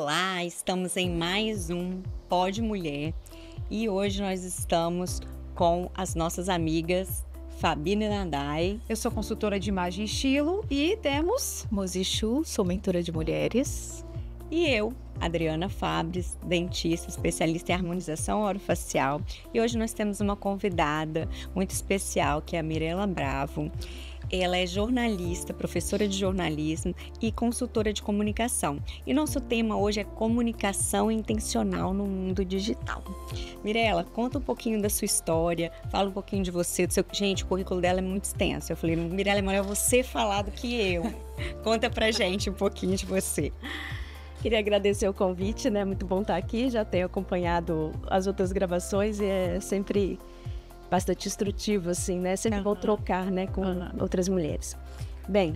Olá, estamos em mais um Pod Mulher e hoje nós estamos com as nossas amigas Fabine Nandai. Eu sou consultora de imagem e estilo e temos Mozi Chu, sou mentora de mulheres. E eu, Adriana Fabres, dentista, especialista em harmonização orofacial. E hoje nós temos uma convidada muito especial, que é a Mirela Bravo. Ela é jornalista, professora de jornalismo e consultora de comunicação. E nosso tema hoje é comunicação intencional no mundo digital. Mirela, conta um pouquinho da sua história, fala um pouquinho de você, do seu... Gente, o currículo dela é muito extenso. Eu falei, Mirela, é melhor você falar do que eu. Conta pra gente um pouquinho de você. Queria agradecer o convite, né? Muito bom estar aqui, já tenho acompanhado as outras gravações e é sempre bastante instrutivo, assim, né? Sempre vou trocar, né, com outras mulheres. Bem,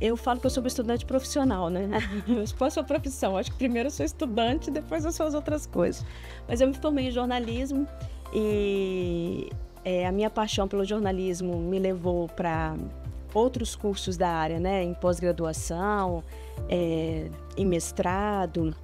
eu falo que eu sou uma estudante profissional, né? Eu posso a profissão, acho que primeiro eu sou estudante, depois eu sou as outras coisas. Mas eu me formei em jornalismo e a minha paixão pelo jornalismo me levou para outros cursos da área, né? Em pós-graduação, em mestrado.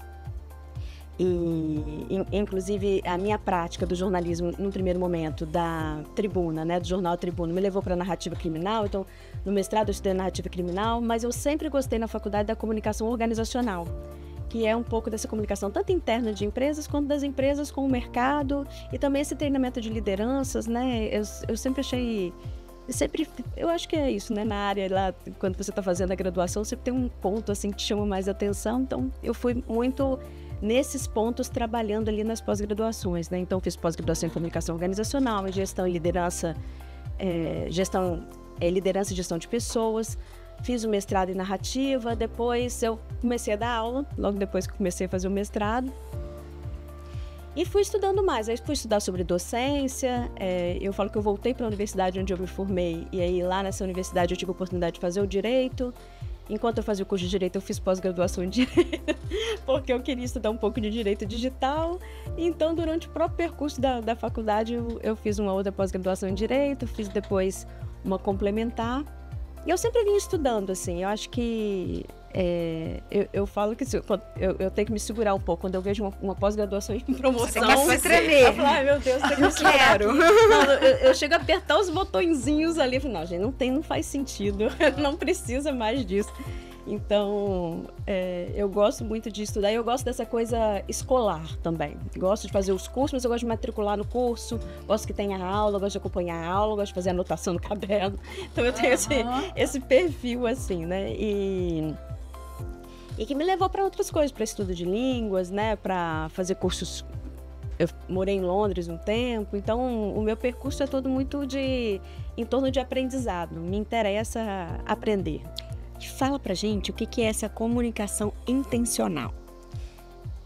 E, inclusive, a minha prática do jornalismo, no primeiro momento, da Tribuna, né, do jornal Tribuna, me levou para a narrativa criminal. Então, no mestrado eu estudei narrativa criminal, mas eu sempre gostei na faculdade da comunicação organizacional, que é um pouco dessa comunicação, tanto interna de empresas, quanto das empresas com o mercado, e também esse treinamento de lideranças, né, eu sempre achei... eu acho que é isso, né? Na área lá, quando você está fazendo a graduação, sempre tem um ponto assim que te chama mais atenção. Então, eu fui muito nesses pontos trabalhando ali nas pós-graduações, né? Então, fiz pós-graduação em comunicação organizacional, em gestão e liderança, liderança e gestão de pessoas. Fiz o mestrado em narrativa. Depois, eu comecei a dar aula, logo depois que comecei a fazer o mestrado. E fui estudando mais, aí fui estudar sobre docência, eu falo que eu voltei para a universidade onde eu me formei, e aí lá nessa universidade eu tive a oportunidade de fazer o direito. Enquanto eu fazia o curso de direito, eu fiz pós-graduação em direito, porque eu queria estudar um pouco de direito digital. Então, durante o próprio percurso da faculdade, eu fiz uma outra pós-graduação em direito, fiz depois uma complementar. E eu sempre vim estudando, assim, eu acho que... eu falo que eu tenho que me segurar um pouco quando eu vejo uma pós-graduação em promoção. Você vai tremer. Eu falo, ai meu Deus, tem que me segurar. Não, eu chego a apertar os botõezinhos ali e falo, não, gente, não faz sentido, não precisa mais disso. Então, eu gosto muito de estudar e eu gosto dessa coisa escolar também. Gosto de fazer os cursos, mas eu gosto de matricular no curso, gosto que tenha aula, gosto de acompanhar a aula, gosto de fazer anotação no caderno. Então, eu tenho esse perfil, assim, né? E que me levou para outras coisas, para estudo de línguas, né? Para fazer cursos. Eu morei em Londres um tempo, então o meu percurso é todo muito em torno de aprendizado. Me interessa aprender. Fala pra gente o que é essa comunicação intencional.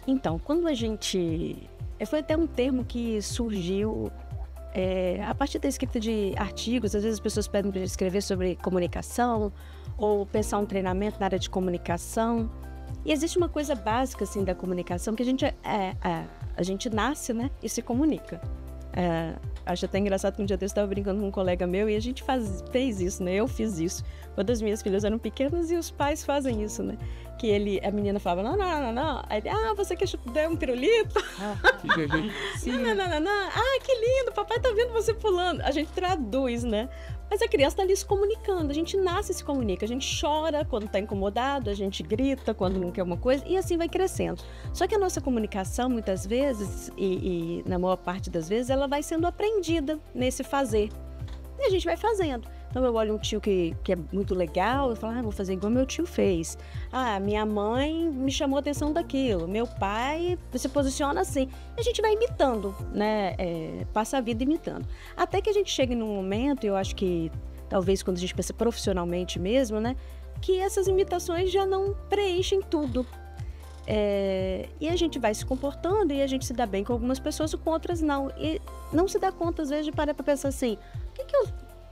Então, quando a gente... Foi até um termo que surgiu a partir da escrita de artigos. Às vezes as pessoas pedem para escrever sobre comunicação ou pensar um treinamento na área de comunicação. E existe uma coisa básica assim, da comunicação, que a gente nasce, né, e se comunica. Acho até engraçado que um dia eu estava brincando com um colega meu e a gente fez isso, né? Eu fiz isso. Quando as minhas filhas eram pequenas e os pais fazem isso, né? Que a menina falava, não. Aí ele, você quer dar um pirulito? Sim. Não. Que lindo, papai tá vendo você pulando. A gente traduz, né? Mas a criança tá ali se comunicando, a gente nasce e se comunica, a gente chora quando tá incomodado, a gente grita quando não quer uma coisa e assim vai crescendo. Só que a nossa comunicação, muitas vezes, e na maior parte das vezes, ela vai sendo aprendida nesse fazer. E a gente vai fazendo. Então eu olho um tio que é muito legal, eu falo, vou fazer igual meu tio fez. Minha mãe me chamou a atenção daquilo, meu pai se posiciona assim. E a gente vai imitando, né? Passa a vida imitando. Até que a gente chega num momento, eu acho que talvez quando a gente pensa profissionalmente mesmo, né? Que essas imitações já não preenchem tudo. E a gente vai se comportando e a gente se dá bem com algumas pessoas e com outras não. E não se dá conta, às vezes, de parar para pensar assim,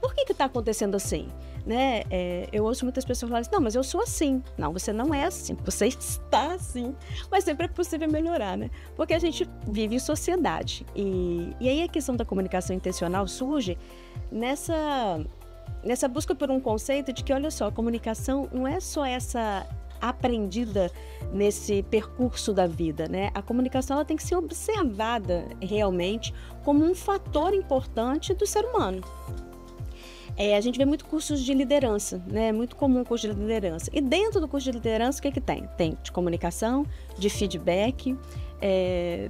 por que está acontecendo assim? Né? Eu ouço muitas pessoas falarem assim, não, mas eu sou assim. Não, você não é assim, você está assim. Mas sempre é possível melhorar, né? Porque a gente vive em sociedade. E aí a questão da comunicação intencional surge nessa busca por um conceito de que, olha só, a comunicação não é só essa aprendida nesse percurso da vida, né? A comunicação ela tem que ser observada realmente como um fator importante do ser humano. A gente vê muito cursos de liderança, né? É muito comum o curso de liderança. E dentro do curso de liderança, o que tem? Tem de comunicação, de feedback,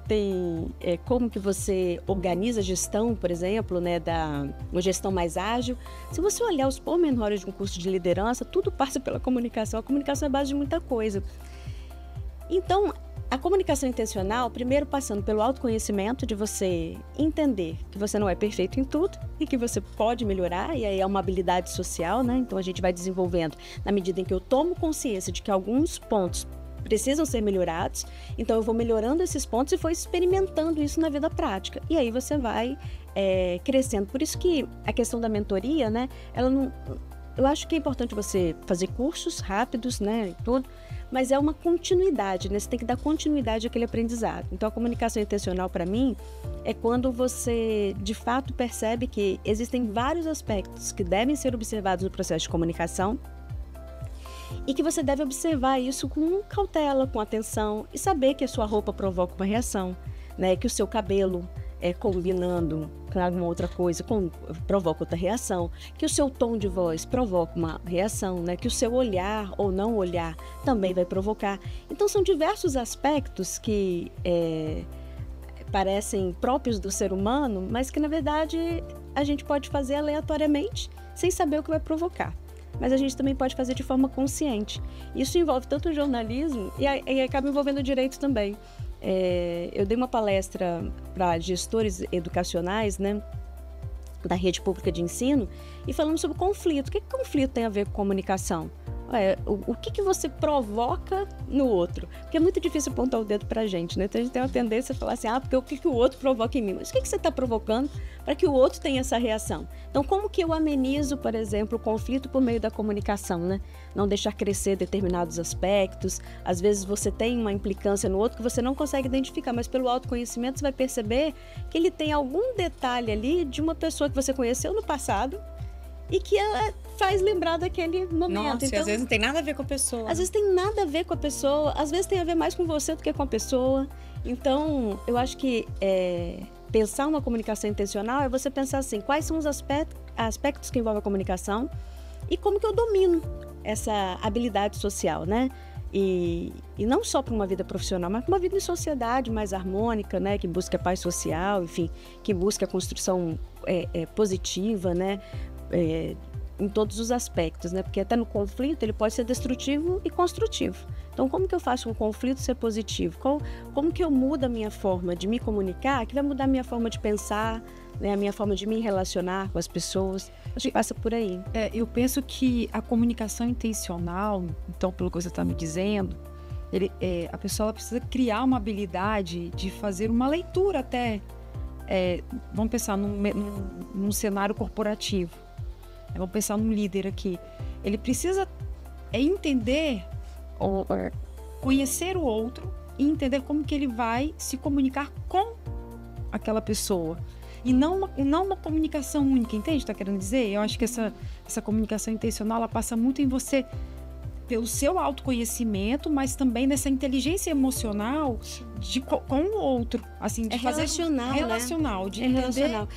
tem como que você organiza a gestão, por exemplo, né? Uma gestão mais ágil. Se você olhar os pormenores de um curso de liderança, tudo passa pela comunicação. A comunicação é a base de muita coisa. Então, a comunicação intencional, primeiro passando pelo autoconhecimento, de você entender que você não é perfeito em tudo e que você pode melhorar, e aí é uma habilidade social, né? Então a gente vai desenvolvendo na medida em que eu tomo consciência de que alguns pontos precisam ser melhorados, então eu vou melhorando esses pontos e vou experimentando isso na vida prática. E aí você vai crescendo. Por isso que a questão da mentoria, né? Eu acho que é importante você fazer cursos rápidos, né? E tudo. Mas é uma continuidade, né? Você tem que dar continuidade àquele aprendizado. Então, a comunicação intencional, para mim, é quando você, de fato, percebe que existem vários aspectos que devem ser observados no processo de comunicação e que você deve observar isso com cautela, com atenção e saber que a sua roupa provoca uma reação, né? Que o seu cabelo, combinando com alguma outra coisa, provoca outra reação, que o seu tom de voz provoca uma reação, né? Que o seu olhar ou não olhar também vai provocar. Então, são diversos aspectos que parecem próprios do ser humano, mas que, na verdade, a gente pode fazer aleatoriamente, sem saber o que vai provocar. Mas a gente também pode fazer de forma consciente. Isso envolve tanto o jornalismo e acaba envolvendo o direito também. Eu dei uma palestra para gestores educacionais, né, da rede pública de ensino, e falamos sobre conflito. O que conflito tem a ver com comunicação? O que você provoca no outro? Porque é muito difícil apontar o dedo pra gente, né? Então a gente tem uma tendência a falar assim, porque o que o outro provoca em mim? Mas o que você está provocando para que o outro tenha essa reação? Então, como que eu amenizo, por exemplo, o conflito por meio da comunicação, né? Não deixar crescer determinados aspectos. Às vezes você tem uma implicância no outro que você não consegue identificar, mas pelo autoconhecimento você vai perceber que ele tem algum detalhe ali de uma pessoa que você conheceu no passado e que ela faz lembrar daquele momento. Nossa, então, às vezes não tem nada a ver com a pessoa. Às vezes tem nada a ver com a pessoa, às vezes tem a ver mais com você do que com a pessoa. Então, eu acho que pensar uma comunicação intencional é você pensar assim, quais são os aspectos que envolvem a comunicação e como que eu domino essa habilidade social, né? E não só para uma vida profissional, mas para uma vida em sociedade mais harmônica, né? Que busca paz social, enfim, que busca a construção positiva, né? Em todos os aspectos, né? Porque até no conflito ele pode ser destrutivo e construtivo. Então, como que eu faço um conflito ser positivo? Como que eu mudo a minha forma de me comunicar, que vai mudar a minha forma de pensar, né? A minha forma de me relacionar com as pessoas? Acho que passa por aí. Eu penso que a comunicação intencional, então, pelo que você está me dizendo, a pessoa precisa criar uma habilidade de fazer uma leitura até. Vamos pensar num cenário corporativo. Vamos pensar num líder aqui. Ele precisa entender, ou conhecer o outro e entender como que ele vai se comunicar com aquela pessoa. E não uma comunicação única, entende o que está querendo dizer? Eu acho que essa comunicação intencional, ela passa muito em você, pelo seu autoconhecimento, mas também nessa inteligência emocional com o outro, assim, de fazer relacional, de entender. Relacional.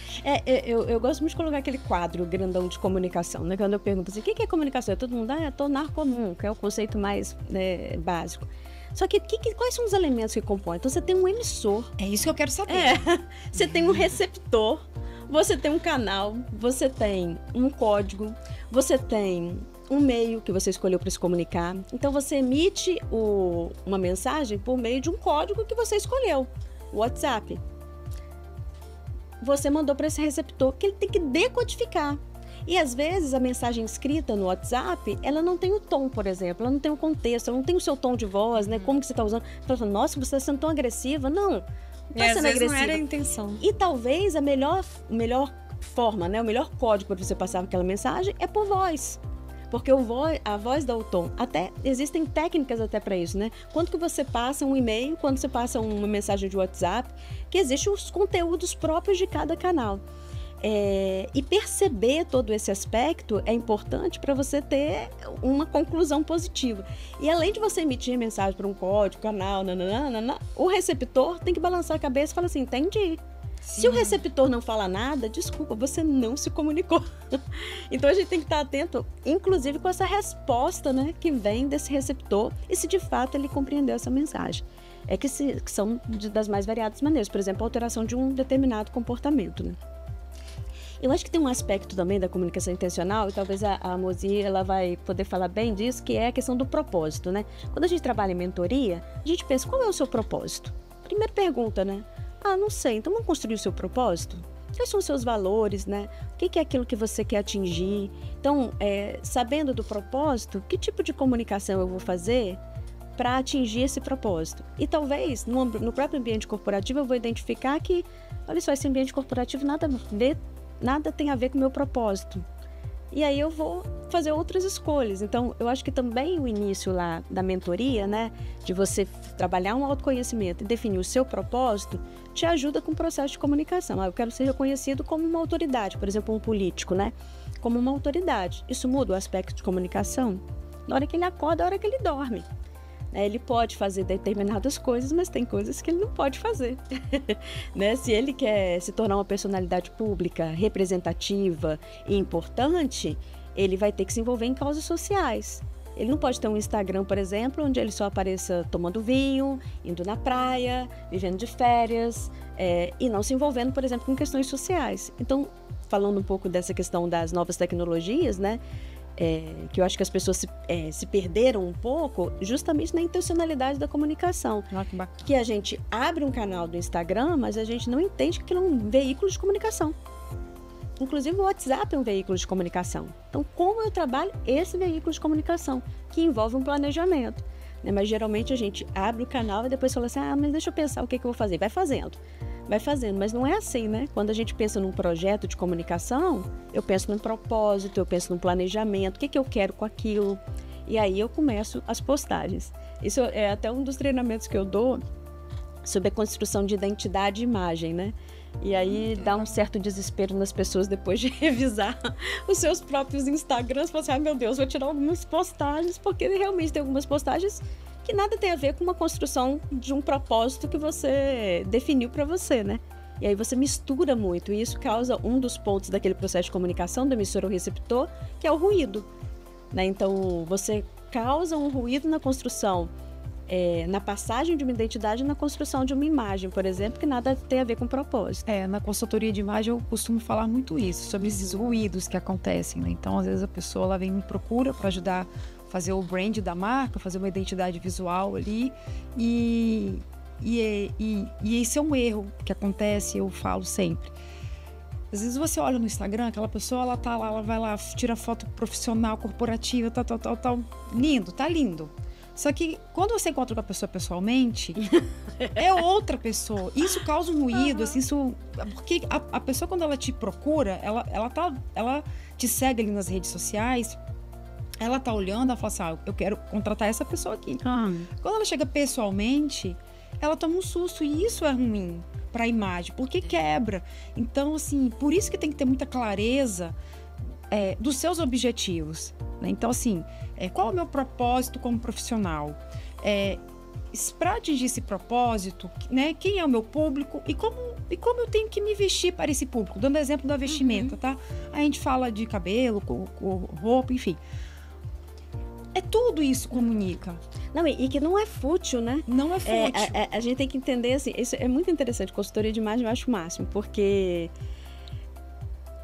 Eu gosto muito de colocar aquele quadro grandão de comunicação, né? Quando eu pergunto assim, o que é comunicação? Todo mundo, tornar comum, que é o conceito mais básico. Só que quais são os elementos que compõem? Então, você tem um emissor. É isso que eu quero saber. Você tem um receptor, você tem um canal, você tem um código, você tem um meio que você escolheu para se comunicar. Então, você emite uma mensagem por meio de um código que você escolheu, o WhatsApp. Você mandou para esse receptor que ele tem que decodificar. E, às vezes, a mensagem escrita no WhatsApp, ela não tem o tom, por exemplo, ela não tem o contexto, ela não tem o seu tom de voz, né? Como que você está usando. Você está falando, nossa, você está sendo tão agressiva. Não está sendo agressiva. Não era a intenção. E talvez a melhor forma, né? O melhor código para você passar aquela mensagem é por voz. Porque a voz dá o tom. Até existem técnicas até para isso, né? Quando que você passa um e-mail, quando você passa uma mensagem de WhatsApp, que existem os conteúdos próprios de cada canal. E perceber todo esse aspecto é importante para você ter uma conclusão positiva. E além de você emitir mensagem para um código, canal, nananana, o receptor tem que balançar a cabeça e falar assim, entendi. Sim. Se o receptor não fala nada, desculpa, você não se comunicou. Então a gente tem que estar atento, inclusive com essa resposta, né, que vem desse receptor e se de fato ele compreendeu essa mensagem. Que são das mais variadas maneiras, por exemplo, a alteração de um determinado comportamento, né? Eu acho que tem um aspecto também da comunicação intencional, e talvez a Mozi ela vai poder falar bem disso, que é a questão do propósito, né? Quando a gente trabalha em mentoria, a gente pensa, qual é o seu propósito? Primeira pergunta, né? Não sei, então vamos construir o seu propósito? Quais são os seus valores, né? O que é aquilo que você quer atingir? Então, sabendo do propósito, que tipo de comunicação eu vou fazer para atingir esse propósito? E talvez, no próprio ambiente corporativo, eu vou identificar que, olha só, esse ambiente corporativo nada tem a ver com o meu propósito. E aí eu vou fazer outras escolhas. Então, eu acho que também o início lá da mentoria, né, de você trabalhar um autoconhecimento e definir o seu propósito, te ajuda com o processo de comunicação. Eu quero ser reconhecido como uma autoridade, por exemplo, um político, né, como uma autoridade. Isso muda o aspecto de comunicação? Na hora que ele acorda, na hora que ele dorme. Ele pode fazer determinadas coisas, mas tem coisas que ele não pode fazer. Né? Se ele quer se tornar uma personalidade pública, representativa e importante, ele vai ter que se envolver em causas sociais. Ele não pode ter um Instagram, por exemplo, onde ele só apareça tomando vinho, indo na praia, vivendo de férias, e não se envolvendo, por exemplo, com questões sociais. Então, falando um pouco dessa questão das novas tecnologias, né? Que eu acho que as pessoas se perderam um pouco justamente na intencionalidade da comunicação. Que bacana. Que a gente abre um canal do Instagram, mas a gente não entende que aquilo é um veículo de comunicação. Inclusive o WhatsApp é um veículo de comunicação. Então, como eu trabalho esse veículo de comunicação, que envolve um planejamento? Né? Mas geralmente a gente abre o canal e depois fala assim, mas deixa eu pensar o que eu vou fazer. Vai fazendo, mas não é assim, né? Quando a gente pensa num projeto de comunicação, eu penso num propósito, eu penso num planejamento, o que eu quero com aquilo, e aí eu começo as postagens. Isso é até um dos treinamentos que eu dou sobre a construção de identidade e imagem, né? E aí dá um certo desespero nas pessoas depois de revisar os seus próprios Instagrams, falar assim, meu Deus, vou tirar algumas postagens, porque realmente tem algumas postagens que nada tem a ver com uma construção de um propósito que você definiu para você, né? E aí você mistura muito, e isso causa um dos pontos daquele processo de comunicação do emissor ao receptor, que é o ruído, né? Então, você causa um ruído na construção, na passagem de uma identidade e na construção de uma imagem, por exemplo, que nada tem a ver com propósito. Na consultoria de imagem eu costumo falar muito isso, sobre esses ruídos que acontecem, né? Então, às vezes a pessoa ela vem me procura para ajudar fazer o brand da marca, fazer uma identidade visual ali, e esse é um erro que acontece, eu falo sempre. Às vezes você olha no Instagram, aquela pessoa, ela tá lá, ela vai lá, tira foto profissional, corporativa, tal, lindo, tá lindo. Só que quando você encontra com a pessoa pessoalmente, é outra pessoa. Isso causa um ruído, assim, porque a pessoa, quando ela te procura, ela te segue ali nas redes sociais, ela tá olhando, ela fala assim, eu quero contratar essa pessoa aqui. Quando ela chega pessoalmente, ela toma um susto, e isso é ruim para a imagem, porque quebra. Então, assim, por isso que tem que ter muita clareza dos seus objetivos, né? Então, assim, qual é o meu propósito como profissional? Para atingir esse propósito, né? Quem é o meu público e como eu tenho que me vestir para esse público? Dando exemplo da vestimenta, tá? A gente fala de cabelo, roupa, enfim. Tudo isso comunica. Não, e que não é fútil, né? Não é fútil. A gente tem que entender, assim, isso é muito interessante. Consultoria de imagem eu acho o máximo, porque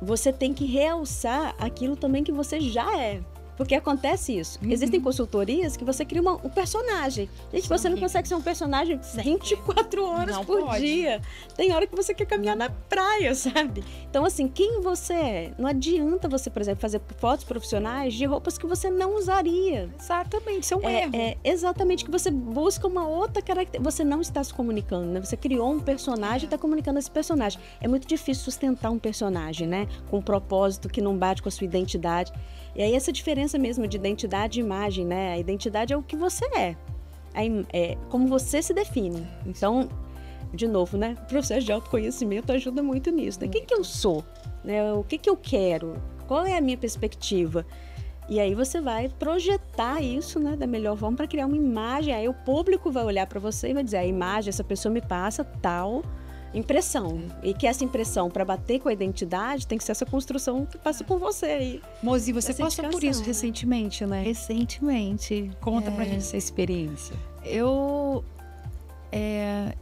você tem que realçar aquilo também que você já é. Porque acontece isso. Existem consultorias que você cria um personagem. Gente, você não consegue ser um personagem 24 horas por dia. Tem hora que você quer caminhar na praia, sabe? Então, assim, quem você é? Não adianta você, por exemplo, fazer fotos profissionais de roupas que você não usaria. Exatamente, isso é um erro. Exatamente, que você busca uma outra característica. Você não está se comunicando, né? Você criou um personagem e está comunicando esse personagem. É muito difícil sustentar um personagem, né? Com um propósito que não bate com a sua identidade. E aí essa diferença mesmo de identidade e imagem, né? A identidade é o que você é. Como você se define. Então, de novo, né? O processo de autoconhecimento ajuda muito nisso, né? Quem que eu sou? né? O que eu quero? Qual é a minha perspectiva? E aí você vai projetar isso, né, da melhor forma para criar uma imagem. Aí o público vai olhar para você e vai dizer: a imagem, essa pessoa me passa tal impressão. E que essa impressão, para bater com a identidade, tem que ser essa construção que passa por você aí. Mozi, você passou por isso recentemente, né? Recentemente. Conta pra gente essa experiência. Eu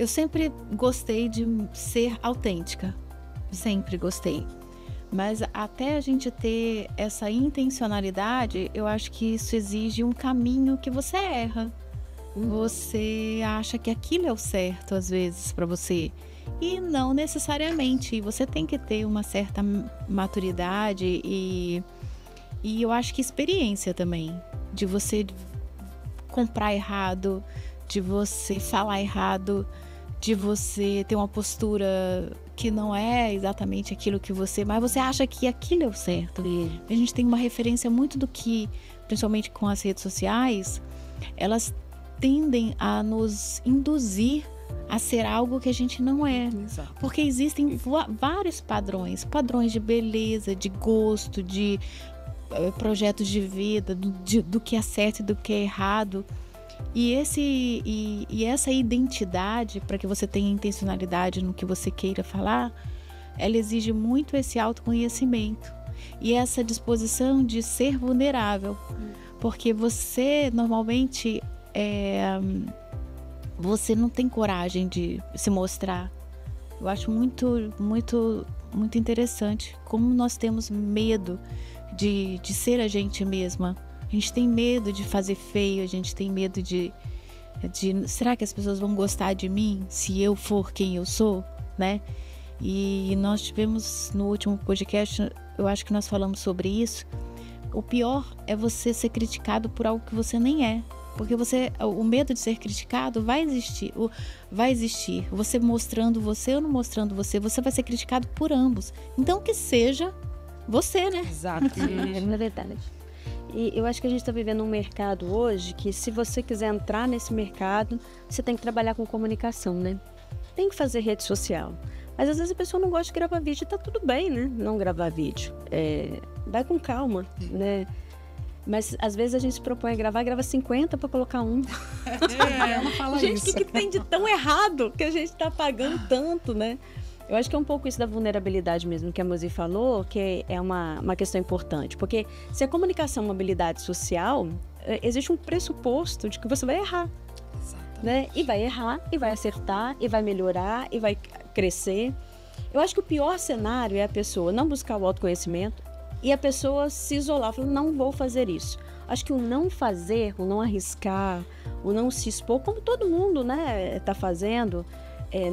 sempre gostei de ser autêntica. Sempre gostei. Mas até a gente ter essa intencionalidade, eu acho que isso exige um caminho que você erra. Você acha que aquilo é o certo, às vezes, para você. E não necessariamente. Você tem que ter uma certa maturidade e eu acho que experiência também. De você comprar errado, de você falar errado, de você ter uma postura que não é exatamente aquilo que você... Mas você acha que aquilo é o certo. A gente tem uma referência muito do que, principalmente com as redes sociais, elas tendem a nos induzir a ser algo que a gente não é. Exato. Porque existem vários padrões de beleza, de gosto, de projetos de vida, do que é certo e do que é errado. E essa identidade, para que você tenha intencionalidade no que você queira falar, ela exige muito esse autoconhecimento e essa disposição de ser vulnerável. Porque você, normalmente, você não tem coragem de se mostrar. Eu acho muito, muito, muito interessante como nós temos medo de ser a gente mesma. A gente tem medo de fazer feio, a gente tem medo de será que as pessoas vão gostar de mim se eu for quem eu sou, né? E nós tivemos no último podcast, eu acho que nós falamos sobre isso. O pior é você ser criticado por algo que você nem é. Porque o medo de ser criticado vai existir. Você mostrando você ou não mostrando você vai ser criticado por ambos. Então que seja você, né? Exato. É verdade. E eu acho que a gente está vivendo um mercado hoje que, se você quiser entrar nesse mercado, você tem que trabalhar com comunicação, né? Tem que fazer rede social. Mas às vezes a pessoa não gosta de gravar vídeo, e tá tudo bem, né? Não gravar vídeo. Vai com calma, né? Mas às vezes a gente se propõe a gravar, grava 50 para colocar um. Ela fala Gente, isso. o que tem de tão errado que a gente tá pagando tanto, né? Eu acho que é um pouco isso da vulnerabilidade mesmo que a Mozi falou, que é uma questão importante. Porque se a comunicação é uma habilidade social, existe um pressuposto de que você vai errar. Né? E vai errar, e vai acertar, e vai melhorar, e vai crescer. Eu acho que o pior cenário é a pessoa não buscar o autoconhecimento e a pessoa se isolar, falando: não vou fazer isso. Acho que o não fazer, o não arriscar, o não se expor, como todo mundo, né, tá fazendo,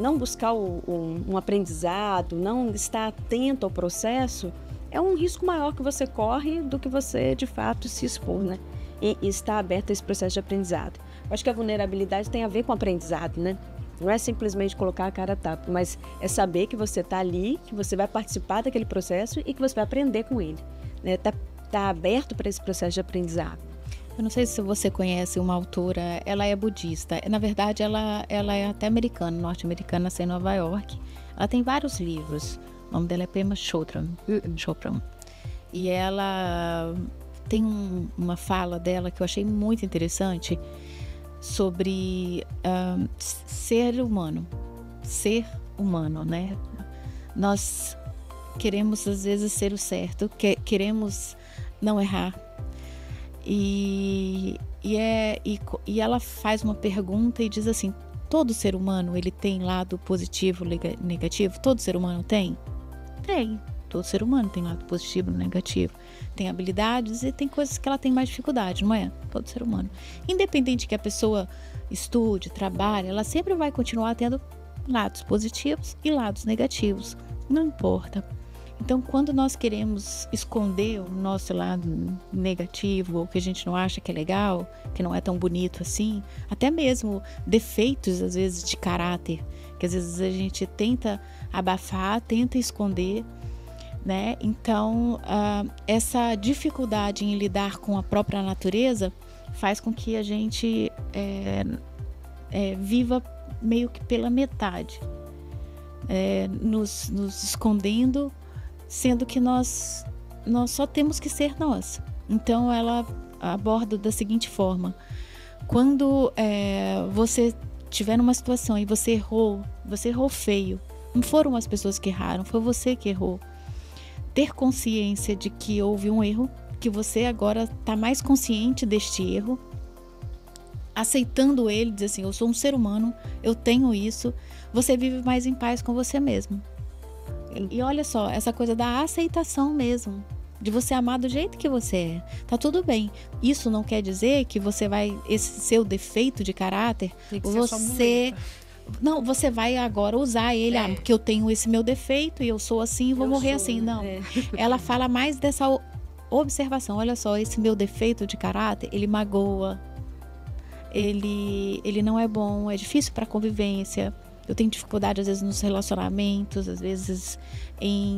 não buscar um aprendizado, não estar atento ao processo, é um risco maior que você corre do que você, de fato, se expor, né? E estar aberto a esse processo de aprendizado. Eu acho que a vulnerabilidade tem a ver com aprendizado, né? Não é simplesmente colocar a cara a tapa, mas é saber que você está ali, que você vai participar daquele processo e que você vai aprender com ele. Né? Tá aberto para esse processo de aprendizado. Eu não sei se você conhece uma autora, ela é budista. Na verdade, ela é até americana, norte-americana, nasceu em Nova York. Ela tem vários livros. O nome dela é Pema Chodron. E ela tem uma fala dela que eu achei muito interessante sobre ser humano, né? Nós queremos às vezes ser o certo, queremos não errar, e ela faz uma pergunta e diz assim: todo ser humano ele tem lado positivo, negativo? Todo ser humano tem? Tem. Todo ser humano tem lado positivo e negativo. Tem habilidades e tem coisas que ela tem mais dificuldade, não é? Todo ser humano. Independente que a pessoa estude, trabalhe, ela sempre vai continuar tendo lados positivos e lados negativos. Não importa. Então, quando nós queremos esconder o nosso lado negativo, ou que a gente não acha que é legal, que não é tão bonito assim, até mesmo defeitos, às vezes, de caráter, que às vezes a gente tenta abafar, tenta esconder, né? Então, essa dificuldade em lidar com a própria natureza faz com que a gente viva meio que pela metade, nos escondendo sendo que nós só temos que ser nós. Então ela aborda da seguinte forma: quando você estiver numa situação e você errou feio, não foram as pessoas que erraram, foi você que errou. Ter consciência de que houve um erro, que você agora está mais consciente deste erro, aceitando ele, dizer assim, eu sou um ser humano, eu tenho isso, você vive mais em paz com você mesmo. E olha só, essa coisa da aceitação mesmo, de você amar do jeito que você é. Tá tudo bem. Isso não quer dizer que você vai, esse seu defeito de caráter, você vai agora usar ele, porque eu tenho esse meu defeito e eu sou assim e vou morrer assim. Não. Ela fala mais dessa observação. Olha só, esse meu defeito de caráter, ele magoa, ele não é bom, é difícil para convivência. Eu tenho dificuldade às vezes nos relacionamentos, às vezes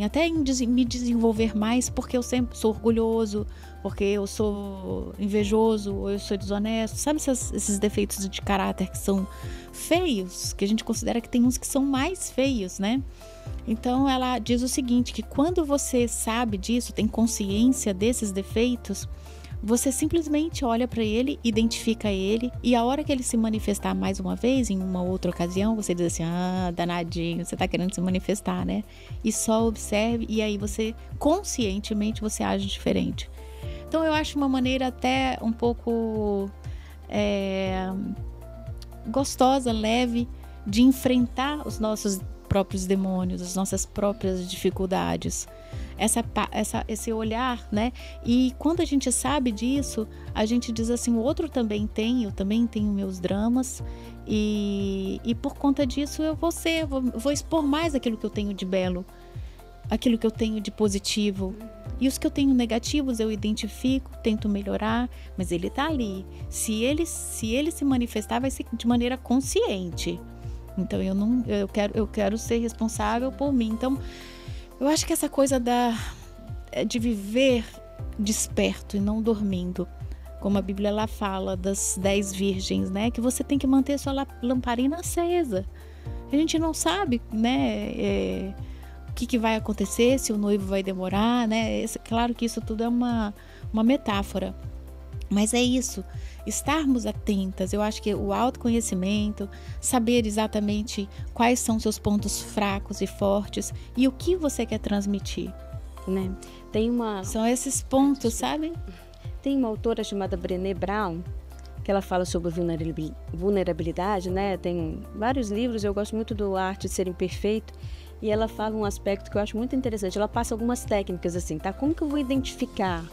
até em me desenvolver mais, porque eu sempre sou orgulhoso, porque eu sou invejoso, ou eu sou desonesto. Sabe esses defeitos de caráter que são feios, que a gente considera que tem uns que são mais feios, né? Então ela diz o seguinte, que quando você sabe disso, tem consciência desses defeitos, você simplesmente olha para ele, identifica ele, e a hora que ele se manifestar mais uma vez, em uma outra ocasião, você diz assim, danadinho, você tá querendo se manifestar, né? E só observe, e aí você, conscientemente, você age diferente. Então eu acho uma maneira até um pouco gostosa, leve, de enfrentar os nossos próprios demônios, as nossas próprias dificuldades. Esse olhar, né? E quando a gente sabe disso, a gente diz assim, o outro também tem, eu também tenho meus dramas, e por conta disso eu vou expor mais aquilo que eu tenho de belo, aquilo que eu tenho de positivo. E os que eu tenho negativos eu identifico, tento melhorar, mas ele tá ali. Se ele se manifestar, vai ser de maneira consciente. Então eu quero ser responsável por mim. Então eu acho que essa coisa de viver desperto e não dormindo, como a Bíblia lá fala das 10 virgens, né? Que você tem que manter sua lamparina acesa. A gente não sabe, né? O que vai acontecer, se o noivo vai demorar, né? Claro que isso tudo é uma metáfora. Mas é isso, estarmos atentas. Eu acho que o autoconhecimento, saber exatamente quais são seus pontos fracos e fortes e o que você quer transmitir, né? São esses pontos, sabe? Tem uma autora chamada Brené Brown, que ela fala sobre vulnerabilidade, né? Tem vários livros, eu gosto muito do Arte de Ser Imperfeito, e ela fala um aspecto que eu acho muito interessante. Ela passa algumas técnicas assim, tá? Como que eu vou identificar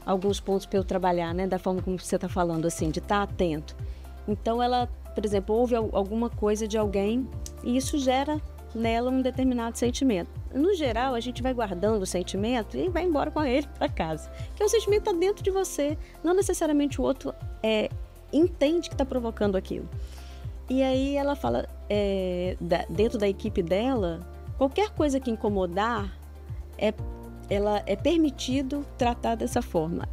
alguns pontos para eu trabalhar, né? Da forma como você está falando, assim, de estar atento. Então ela, por exemplo, ouve alguma coisa de alguém e isso gera nela um determinado sentimento. No geral, a gente vai guardando o sentimento e vai embora com ele para casa. Porque o sentimento está dentro de você, não necessariamente o outro entende que está provocando aquilo. E aí ela fala, dentro da equipe dela, qualquer coisa que incomodar, ela é permitido tratar dessa forma.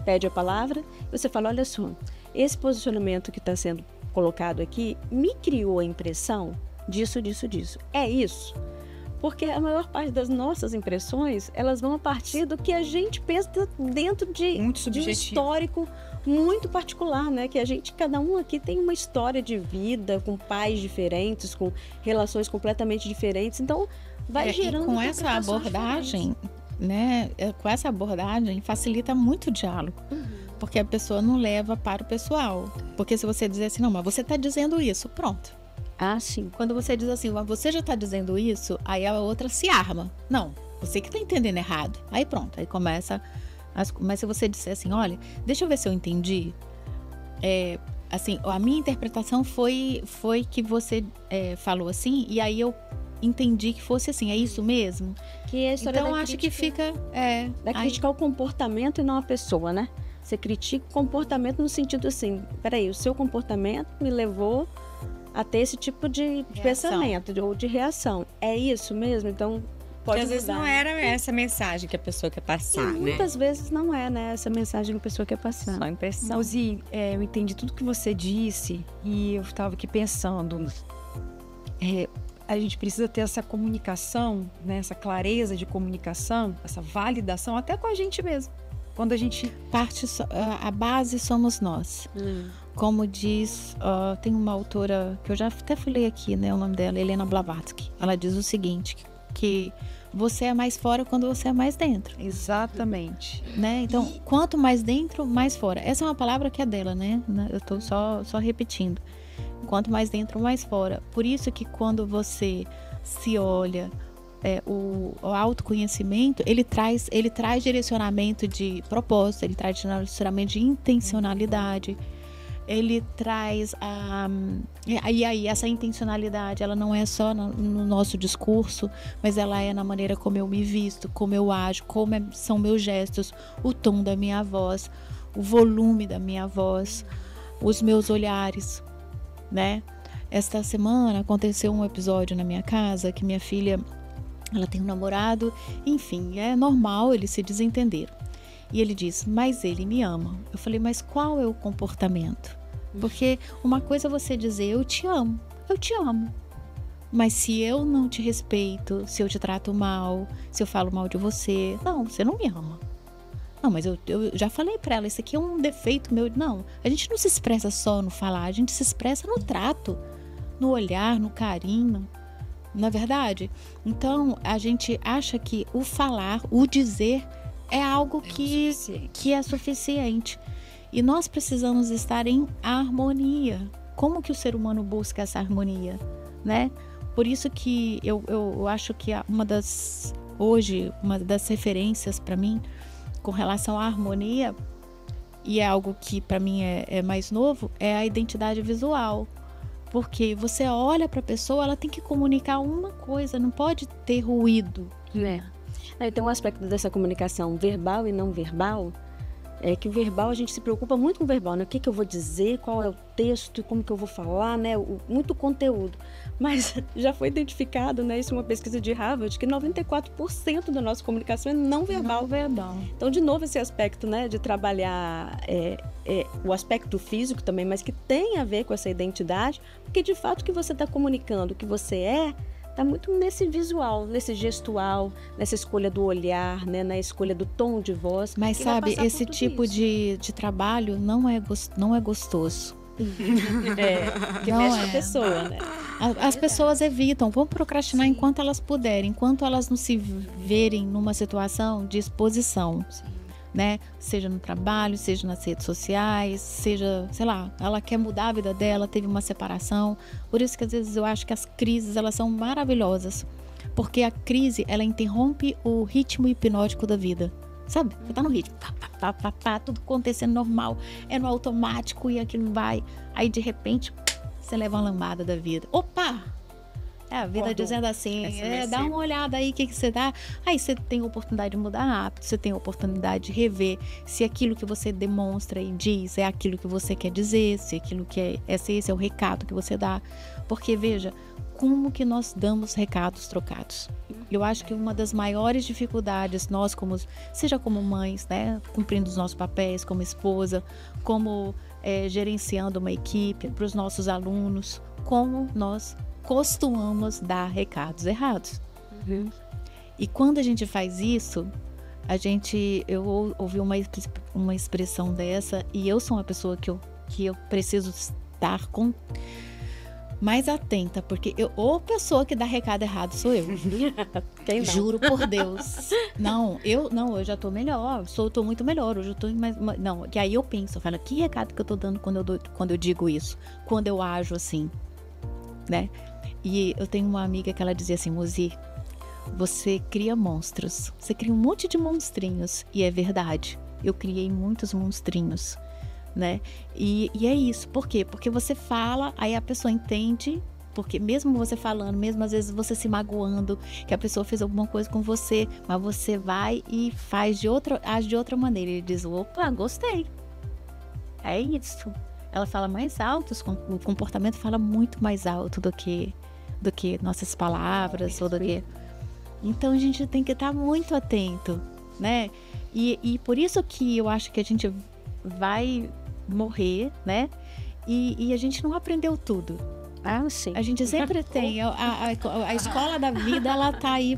Pede a palavra, você fala, olha só, esse posicionamento que está sendo colocado aqui me criou a impressão disso, disso, disso. É isso? Porque a maior parte das nossas impressões, elas vão a partir do que a gente pensa dentro de um histórico muito particular, né? Que cada um aqui tem uma história de vida, com pais diferentes, com relações completamente diferentes. Então, vai gerando... E com essa abordagem, né? Com essa abordagem, facilita muito o diálogo. Porque a pessoa não leva para o pessoal. Porque se você dizer assim, não, mas você está dizendo isso, pronto. Ah, sim. Quando você diz assim, você já está dizendo isso, aí a outra se arma. Não, você que está entendendo errado. Aí pronto, aí começa. Mas se você disser assim, olha, deixa eu ver se eu entendi. Assim, a minha interpretação foi que você falou assim, e aí eu entendi que fosse assim, é isso mesmo? Que é a história então da acho crítica, que fica... criticar o comportamento e não a pessoa, né? Você critica o comportamento no sentido assim, peraí, o seu comportamento me levou a ter esse tipo de pensamento ou de reação. É isso mesmo? Então, pode mudar. Às vezes não era essa mensagem que a pessoa quer passar, né? Muitas vezes não é, né? Essa mensagem que a pessoa quer passar. Só impressão. Mozi, eu entendi tudo que você disse e eu estava aqui pensando. a gente precisa ter essa comunicação, né? Essa clareza de comunicação, essa validação até com a gente mesmo. Quando a gente a base somos nós. Como diz, tem uma autora que eu já até falei aqui, né? O nome dela, Helena Blavatsky. Ela diz o seguinte, que você é mais fora quando você é mais dentro. Exatamente. Né? Então, quanto mais dentro, mais fora. Essa é uma palavra que é dela, né? Eu tô só repetindo. Quanto mais dentro, mais fora. Por isso que quando você se olha, o autoconhecimento, ele traz direcionamento de propósito, ele traz direcionamento de intencionalidade, ele traz e aí essa intencionalidade, ela não é só no nosso discurso, mas ela é na maneira como eu me visto, como eu ajo, como são meus gestos, o tom da minha voz, o volume da minha voz, os meus olhares, né? Esta semana aconteceu um episódio na minha casa que minha filha, ela tem um namorado, enfim, é normal eles se desentenderam. E ele disse, mas ele me ama. Eu falei, mas qual é o comportamento? Porque uma coisa é você dizer, eu te amo. Mas se eu não te respeito, se eu te trato mal, se eu falo mal de você, não, você não me ama. Não, mas eu já falei pra ela, isso aqui é um defeito meu. Não, a gente não se expressa só no falar, a gente se expressa no trato, no olhar, no carinho. Não é verdade? Então, a gente acha que o falar, o dizer, é algo que é suficiente. E nós precisamos estar em harmonia. Como que o ser humano busca essa harmonia, né? Por isso que eu acho que uma das referências para mim com relação à harmonia, e é algo que para mim é mais novo, é a identidade visual. Porque você olha para a pessoa, ela tem que comunicar uma coisa, não pode ter ruído. Tem um aspecto dessa comunicação verbal e não verbal, é que o verbal, a gente se preocupa muito com o verbal, né? O que eu vou dizer, qual é o texto, como que eu vou falar, né? Muito conteúdo. Mas já foi identificado, né? Isso é uma pesquisa de Harvard, que 94% da nossa comunicação é não verbal. Então, de novo, esse aspecto, né? De trabalhar o aspecto físico também, mas que tem a ver com essa identidade, porque de fato o que você está comunicando, o que você está muito nesse visual, nesse gestual, nessa escolha do olhar, né, na escolha do tom de voz. Mas sabe, esse tipo de trabalho não é gostoso. Que mexe com a pessoa, né? As pessoas evitam, vão procrastinar enquanto elas puderem, enquanto elas não se verem numa situação de exposição. Né? Seja no trabalho, seja nas redes sociais, seja, sei lá, ela quer mudar a vida dela, teve uma separação. Por isso que às vezes eu acho que as crises, elas são maravilhosas, porque a crise, ela interrompe o ritmo hipnótico da vida, sabe? Você tá no ritmo, tudo acontecendo normal, é no automático e aquilo vai, aí de repente você leva uma lambada da vida, opa! A vida dizendo assim, dá uma olhada aí, o que você dá? Aí você tem a oportunidade de mudar hábito, você tem a oportunidade de rever se aquilo que você demonstra e diz é aquilo que você quer dizer, se aquilo que esse é o recado que você dá. Porque veja, como que nós damos recados trocados? Eu acho que uma das maiores dificuldades, nós seja como mães, né, cumprindo os nossos papéis, como esposa, como gerenciando uma equipe, para os nossos alunos, como nós costumamos dar recados errados. E quando a gente faz isso, eu ouvi uma expressão dessa, e eu sou uma pessoa que eu preciso estar mais atenta, porque a pessoa que dá recado errado sou eu. Quem não? Juro por Deus. Eu já tô melhor, tô muito melhor, hoje eu tô mais, não, que aí eu falo, que recado que eu tô dando quando eu digo isso, quando eu ajo assim, né? E eu tenho uma amiga que ela dizia assim, Mozi, você cria monstros, você cria um monte de monstrinhos, e é verdade, eu criei muitos monstrinhos, né? E é isso, por quê? Porque você fala, aí a pessoa entende, porque mesmo você falando, mesmo às vezes você se magoando, que a pessoa fez alguma coisa com você, mas você vai e age de outra maneira, ele diz, opa, gostei, é isso. Ela fala mais alto, o comportamento fala muito mais alto do que nossas palavras, ou do que... Então a gente tem que estar muito atento, né? E por isso que eu acho que a gente vai morrer, né? E a gente não aprendeu tudo. Ah, sim. A gente sempre tem. A escola da vida, ela tá aí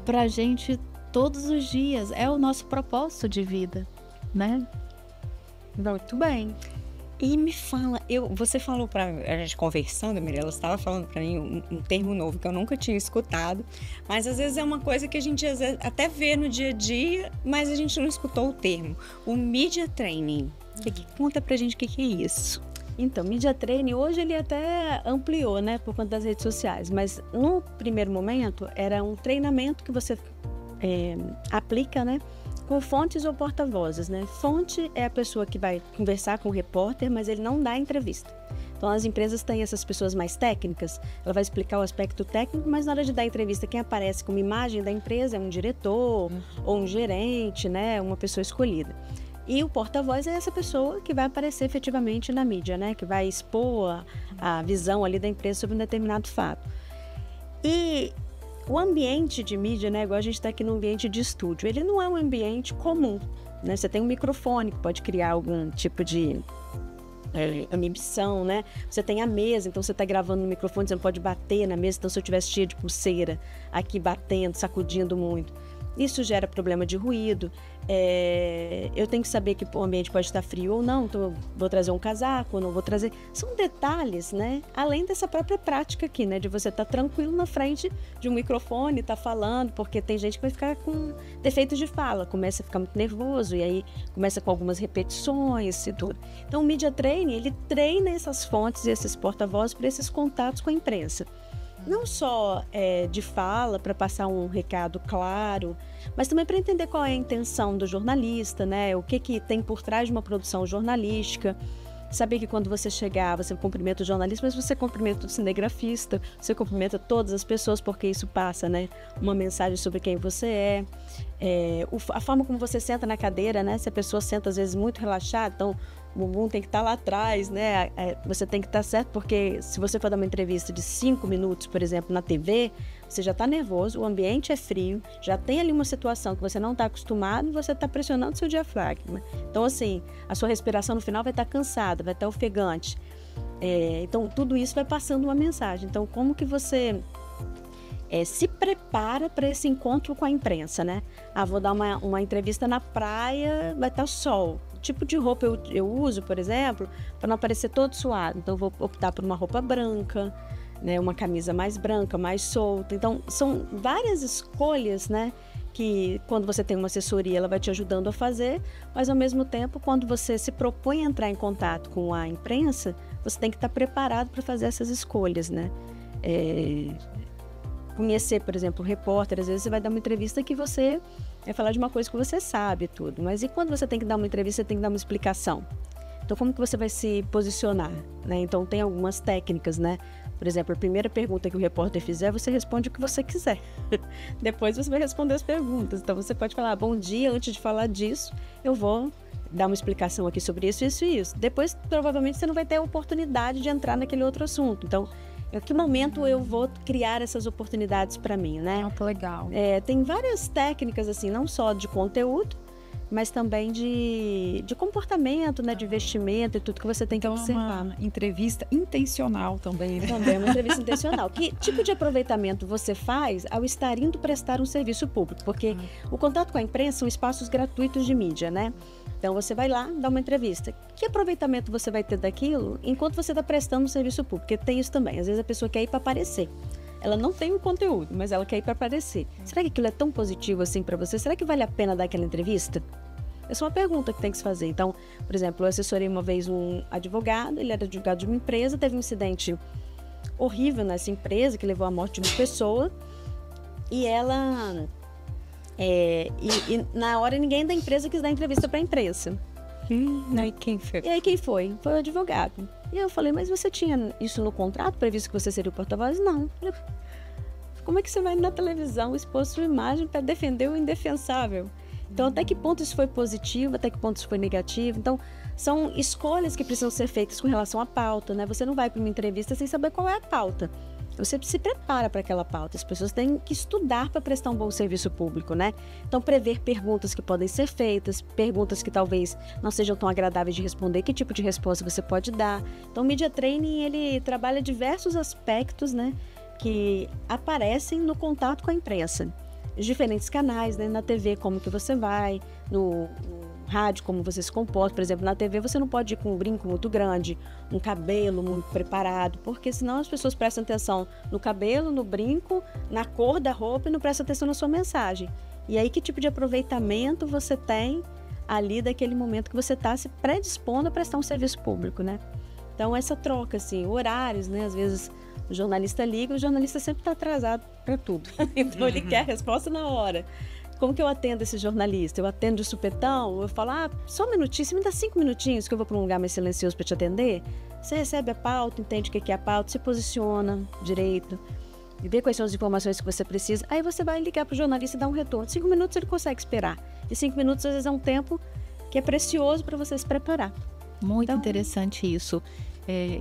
pra gente todos os dias. É o nosso propósito de vida, né? Muito bem. E me fala, você falou a gente conversando, Mirella, você estava falando para mim um termo novo que eu nunca tinha escutado, mas às vezes é uma coisa que a gente às vezes, até vê no dia a dia, mas a gente não escutou o termo. O Media Training. Conta pra gente o que é isso. Então, Media Training, hoje ele até ampliou, né, por conta das redes sociais, mas no primeiro momento era um treinamento que você aplica, né, com fontes ou porta-vozes, né? Fonte é a pessoa que vai conversar com o repórter, mas ele não dá entrevista. Então, as empresas têm essas pessoas mais técnicas, ela vai explicar o aspecto técnico, mas na hora de dar entrevista, quem aparece como imagem da empresa é um diretor ou um gerente, né? Uma pessoa escolhida. E o porta-voz é essa pessoa que vai aparecer efetivamente na mídia, né? Que vai expor a visão ali da empresa sobre um determinado fato. E o ambiente de mídia, né, igual a gente está aqui no ambiente de estúdio, ele não é um ambiente comum, né? Você tem um microfone que pode criar algum tipo de inibição, né? Você tem a mesa, então você está gravando no microfone, você não pode bater na mesa, então se eu tivesse cheio de pulseira aqui batendo, sacudindo muito, isso gera problema de ruído. Eu tenho que saber que o ambiente pode estar frio ou não, então eu vou trazer um casaco ou não vou trazer. São detalhes, né? Além dessa própria prática aqui, né? De você estar tranquilo na frente de um microfone, estar falando, porque tem gente que vai ficar com defeitos de fala, começa a ficar muito nervoso e aí começa com algumas repetições e tudo. Então o Media Training, ele treina essas fontes e esses porta-vozes para esses contatos com a imprensa. Não só de fala, para passar um recado claro, mas também para entender qual é a intenção do jornalista, né? O que tem por trás de uma produção jornalística. Saber que quando você chegar, você cumprimenta o jornalista, mas você cumprimenta o cinegrafista, você cumprimenta todas as pessoas, porque isso passa, né? Uma mensagem sobre quem você é. A forma como você senta na cadeira, né? Se a pessoa senta, às vezes, muito relaxada, então o bumbum tem que estar lá atrás, né? Você tem que estar certo, porque se você for dar uma entrevista de 5 minutos, por exemplo, na TV, você já está nervoso, o ambiente é frio, já tem ali uma situação que você não está acostumado e você está pressionando seu diafragma. Então, assim, a sua respiração no final vai estar cansada, vai estar ofegante. Então, tudo isso vai passando uma mensagem. Então, como que você se prepara para esse encontro com a imprensa, né? Vou dar uma entrevista na praia, vai estar sol. Tipo de roupa eu uso, por exemplo, para não aparecer todo suado. Então, eu vou optar por uma roupa branca, né, uma camisa mais branca, mais solta. Então, são várias escolhas, né, que quando você tem uma assessoria, ela vai te ajudando a fazer, mas ao mesmo tempo, quando você se propõe a entrar em contato com a imprensa, você tem que estar preparado para fazer essas escolhas, né? Conhecer, por exemplo, o repórter, às vezes você vai dar uma entrevista que você vai falar de uma coisa que você sabe tudo, mas e quando você tem que dar uma entrevista, você tem que dar uma explicação. Então, como que você vai se posicionar, né? Então, tem algumas técnicas, né? Por exemplo, a primeira pergunta que o repórter fizer, você responde o que você quiser. Depois você vai responder as perguntas. Então, você pode falar, bom dia, antes de falar disso, eu vou dar uma explicação aqui sobre isso, isso e isso. Depois, provavelmente, você não vai ter a oportunidade de entrar naquele outro assunto. Então, em que momento eu vou criar essas oportunidades para mim, né? Muito legal. Tem várias técnicas, assim, não só de conteúdo, mas também de comportamento, né? De vestimento e tudo que você tem que observar. Uma entrevista intencional também, né? Também é uma entrevista intencional. Que tipo de aproveitamento você faz ao estar indo prestar um serviço público? Porque o contato com a imprensa são espaços gratuitos de mídia, né? Então, você vai lá, dá uma entrevista. Que aproveitamento você vai ter daquilo enquanto você está prestando um serviço público? Porque tem isso também. Às vezes a pessoa quer ir para aparecer. Ela não tem o conteúdo, mas ela quer ir para aparecer. Será que aquilo é tão positivo assim para você? Será que vale a pena dar aquela entrevista? Essa é uma pergunta que tem que se fazer. Então, por exemplo, eu assessorei uma vez um advogado, ele era advogado de uma empresa, teve um incidente horrível nessa empresa que levou à morte de uma pessoa e ela... E na hora ninguém da empresa quis dar entrevista para a imprensa. E quem foi? E aí quem foi? Foi o advogado. E eu falei, mas você tinha isso no contrato, previsto que você seria o porta-voz? Não. Como é que você vai na televisão expor sua imagem para defender o indefensável? Então, até que ponto isso foi positivo, até que ponto isso foi negativo? Então, são escolhas que precisam ser feitas com relação à pauta, né? Você não vai para uma entrevista sem saber qual é a pauta. você se prepara para aquela pauta. As pessoas têm que estudar para prestar um bom serviço público, né? Então, prever perguntas que podem ser feitas, perguntas que talvez não sejam tão agradáveis de responder, que tipo de resposta você pode dar. Então, o Media Training, ele trabalha diversos aspectos, né, que aparecem no contato com a imprensa. Os diferentes canais, né? Na TV, como que você vai, no rádio, como você se comporta. Por exemplo, na TV você não pode ir com um brinco muito grande, um cabelo muito preparado, porque senão as pessoas prestam atenção no cabelo, no brinco, na cor da roupa e não prestam atenção na sua mensagem. E aí, que tipo de aproveitamento você tem ali daquele momento que você está se predispondo a prestar um serviço público, né? Então, essa troca, assim, horários, né? Às vezes o jornalista liga, o jornalista sempre está atrasado para tudo. Então, ele quer a resposta na hora. Como que eu atendo esse jornalista? Eu atendo de supetão? Eu falo, só um minutinho, você me dá 5 minutinhos que eu vou para um lugar mais silencioso para te atender? Você recebe a pauta, entende o que é a pauta, se posiciona direito, e vê quais são as informações que você precisa. Aí você vai ligar para o jornalista e dar um retorno. 5 minutos ele consegue esperar. E 5 minutos, às vezes, é um tempo que é precioso para você se preparar. Muito interessante isso.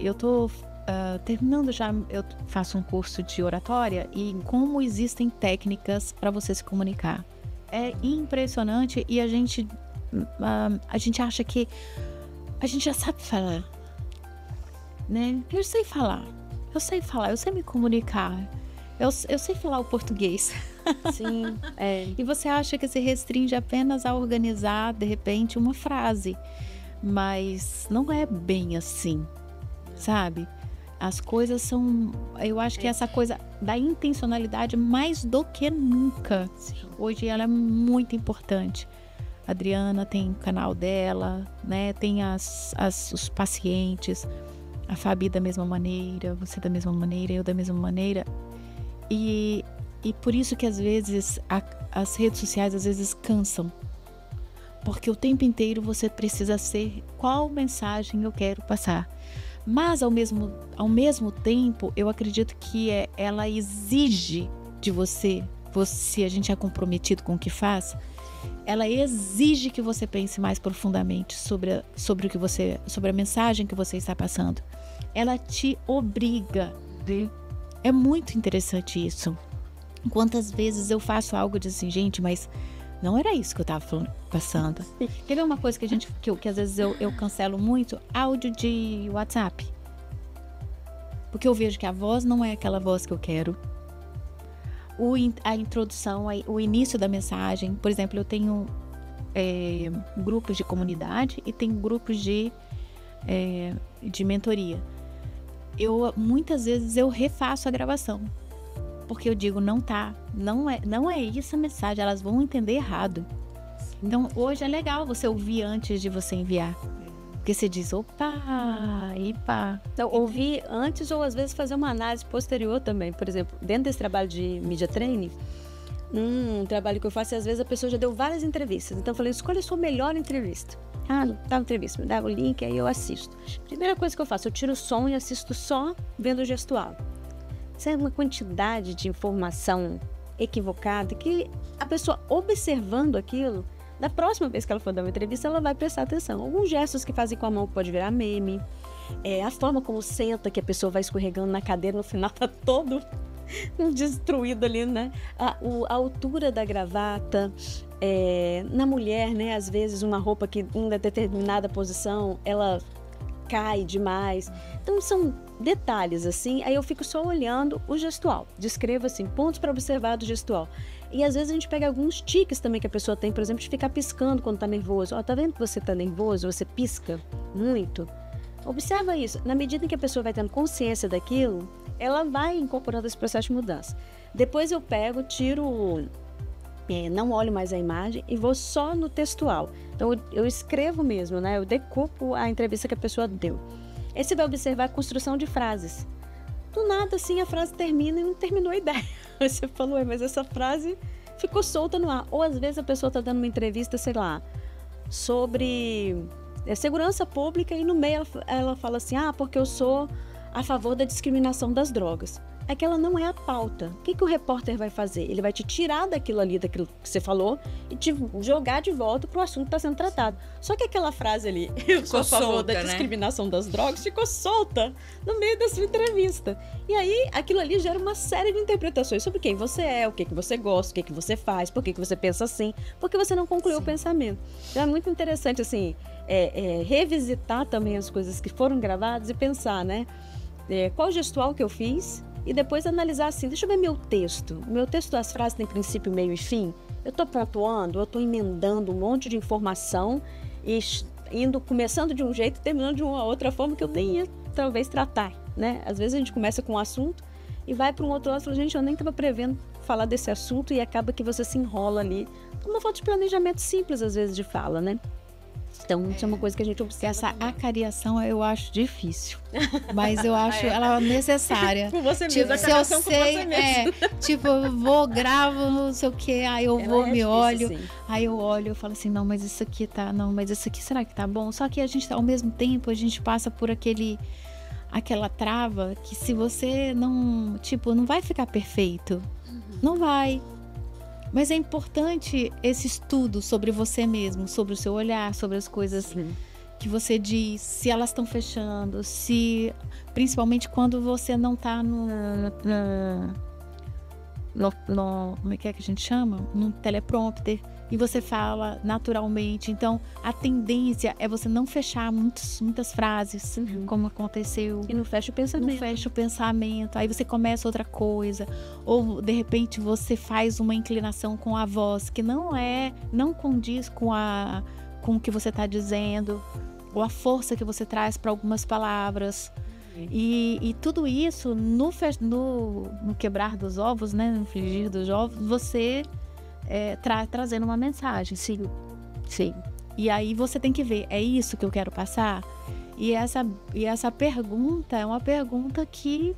Eu estou terminando já, eu faço um curso de oratória e como existem técnicas para você se comunicar. É impressionante e a gente acha que a gente já sabe falar, né? Eu sei falar, eu sei me comunicar, eu sei falar o português. Sim. E você acha que se restringe apenas a organizar, de repente, uma frase. Mas não é bem assim, sabe? As coisas são... Eu acho que essa coisa da intencionalidade, mais do que nunca, hoje ela é muito importante. A Adriana tem o canal dela, né? Tem os pacientes, a Fabi da mesma maneira, você da mesma maneira, eu da mesma maneira. E por isso que às vezes as redes sociais às vezes cansam. Porque o tempo inteiro você precisa ser qual mensagem eu quero passar. Mas ao mesmo tempo, eu acredito que ela exige de você, se a gente é comprometido com o que faz, ela exige que você pense mais profundamente sobre a mensagem que você está passando. Ela te obriga. É muito interessante isso. Quantas vezes eu faço algo de assim, gente, mas não era isso que eu estava passando. Quer ver uma coisa que às vezes eu cancelo muito? Áudio de WhatsApp. Porque eu vejo que a voz não é aquela voz que eu quero. A introdução, o início da mensagem. Por exemplo, eu tenho grupos de comunidade e tenho grupos de mentoria. Muitas vezes eu refaço a gravação. Porque eu digo, não é isso a mensagem, elas vão entender errado. Então, hoje é legal você ouvir antes de você enviar. Porque você diz, opa. Então, ouvir antes ou às vezes fazer uma análise posterior também. Por exemplo, dentro desse trabalho de Media Training, um trabalho que eu faço, às vezes a pessoa já deu várias entrevistas. Então, eu falei, escolha a sua melhor entrevista. Não tá na entrevista, me dá o link, aí eu assisto. Primeira coisa que eu faço, eu tiro o som e assisto só vendo o gestual. Isso é uma quantidade de informação equivocada que a pessoa observando aquilo, da próxima vez que ela for dar uma entrevista, ela vai prestar atenção. Alguns gestos que fazem com a mão pode virar meme, a forma como senta, que a pessoa vai escorregando na cadeira, no final tá todo destruído ali, né? A altura da gravata, na mulher, né? Às vezes uma roupa que em uma determinada posição, ela cai demais. Então são detalhes assim, aí eu fico só olhando o gestual, descrevo assim, pontos para observar do gestual. E às vezes a gente pega alguns tiques também que a pessoa tem, por exemplo, de ficar piscando quando tá nervoso. Tá vendo que você tá nervoso, você pisca muito? Observa isso. Na medida em que a pessoa vai tendo consciência daquilo, ela vai incorporando esse processo de mudança. Depois eu pego, tiro, não olho mais a imagem e vou só no textual. Então eu escrevo mesmo, né? Eu decupo a entrevista que a pessoa deu. Aí você vai observar a construção de frases. Do nada, assim, a frase termina e não terminou a ideia. Você falou, mas essa frase ficou solta no ar. Ou às vezes a pessoa está dando uma entrevista, sei lá, sobre segurança pública e no meio ela fala assim, porque eu sou a favor da discriminação das drogas. Aquela não é a pauta. O que o repórter vai fazer? Ele vai te tirar daquilo ali, daquilo que você falou, e te jogar de volta para o assunto que está sendo tratado. Só que aquela frase ali, eu sou a favor da discriminação das drogas, ficou solta no meio da sua entrevista. E aí, aquilo ali gera uma série de interpretações sobre quem você é, o que você gosta, o que você faz, por que você pensa assim, porque você não concluiu o pensamento. Então é muito interessante, assim, revisitar também as coisas que foram gravadas e pensar, né? Qual gestual que eu fiz? E depois analisar assim, deixa eu ver meu texto. O meu texto das frases tem princípio, meio e fim? Eu estou pontuando, eu estou emendando um monte de informação e começando de um jeito e terminando de uma outra forma que eu nem ia, talvez, tratar, né? Às vezes a gente começa com um assunto e vai para um outro lado e fala, gente, eu nem estava prevendo falar desse assunto, e acaba que você se enrola ali. Uma falta de planejamento simples, às vezes, de fala, né? Então, isso é uma coisa que a gente observa. Essa acariação eu acho difícil, mas eu acho ela necessária. Com você tipo, mesmo, se eu sei, tipo, eu vou, gravo, não sei o que, aí eu vou, me olho, difícil, aí eu olho, eu falo assim, não, mas isso aqui tá, não, mas isso aqui será que tá bom? Só que a gente, ao mesmo tempo, a gente passa por aquela trava que se você não, tipo, não vai ficar perfeito, não vai. Mas é importante esse estudo sobre você mesmo, sobre o seu olhar, sobre as coisas que você diz, se elas estão fechando, principalmente quando você não está como é que a gente chama? No teleprompter, e você fala naturalmente. Então, a tendência é você não fechar muitas frases, como aconteceu. E não fecha o pensamento. Não fecha o pensamento. Aí você começa outra coisa. Ou, de repente, você faz uma inclinação com a voz que não condiz com o que você está dizendo, ou a força que você traz para algumas palavras. E tudo isso, no quebrar dos ovos, né? No frigir dos ovos, você trazendo uma mensagem. Sim. E aí você tem que ver, é isso que eu quero passar? E essa pergunta é uma pergunta que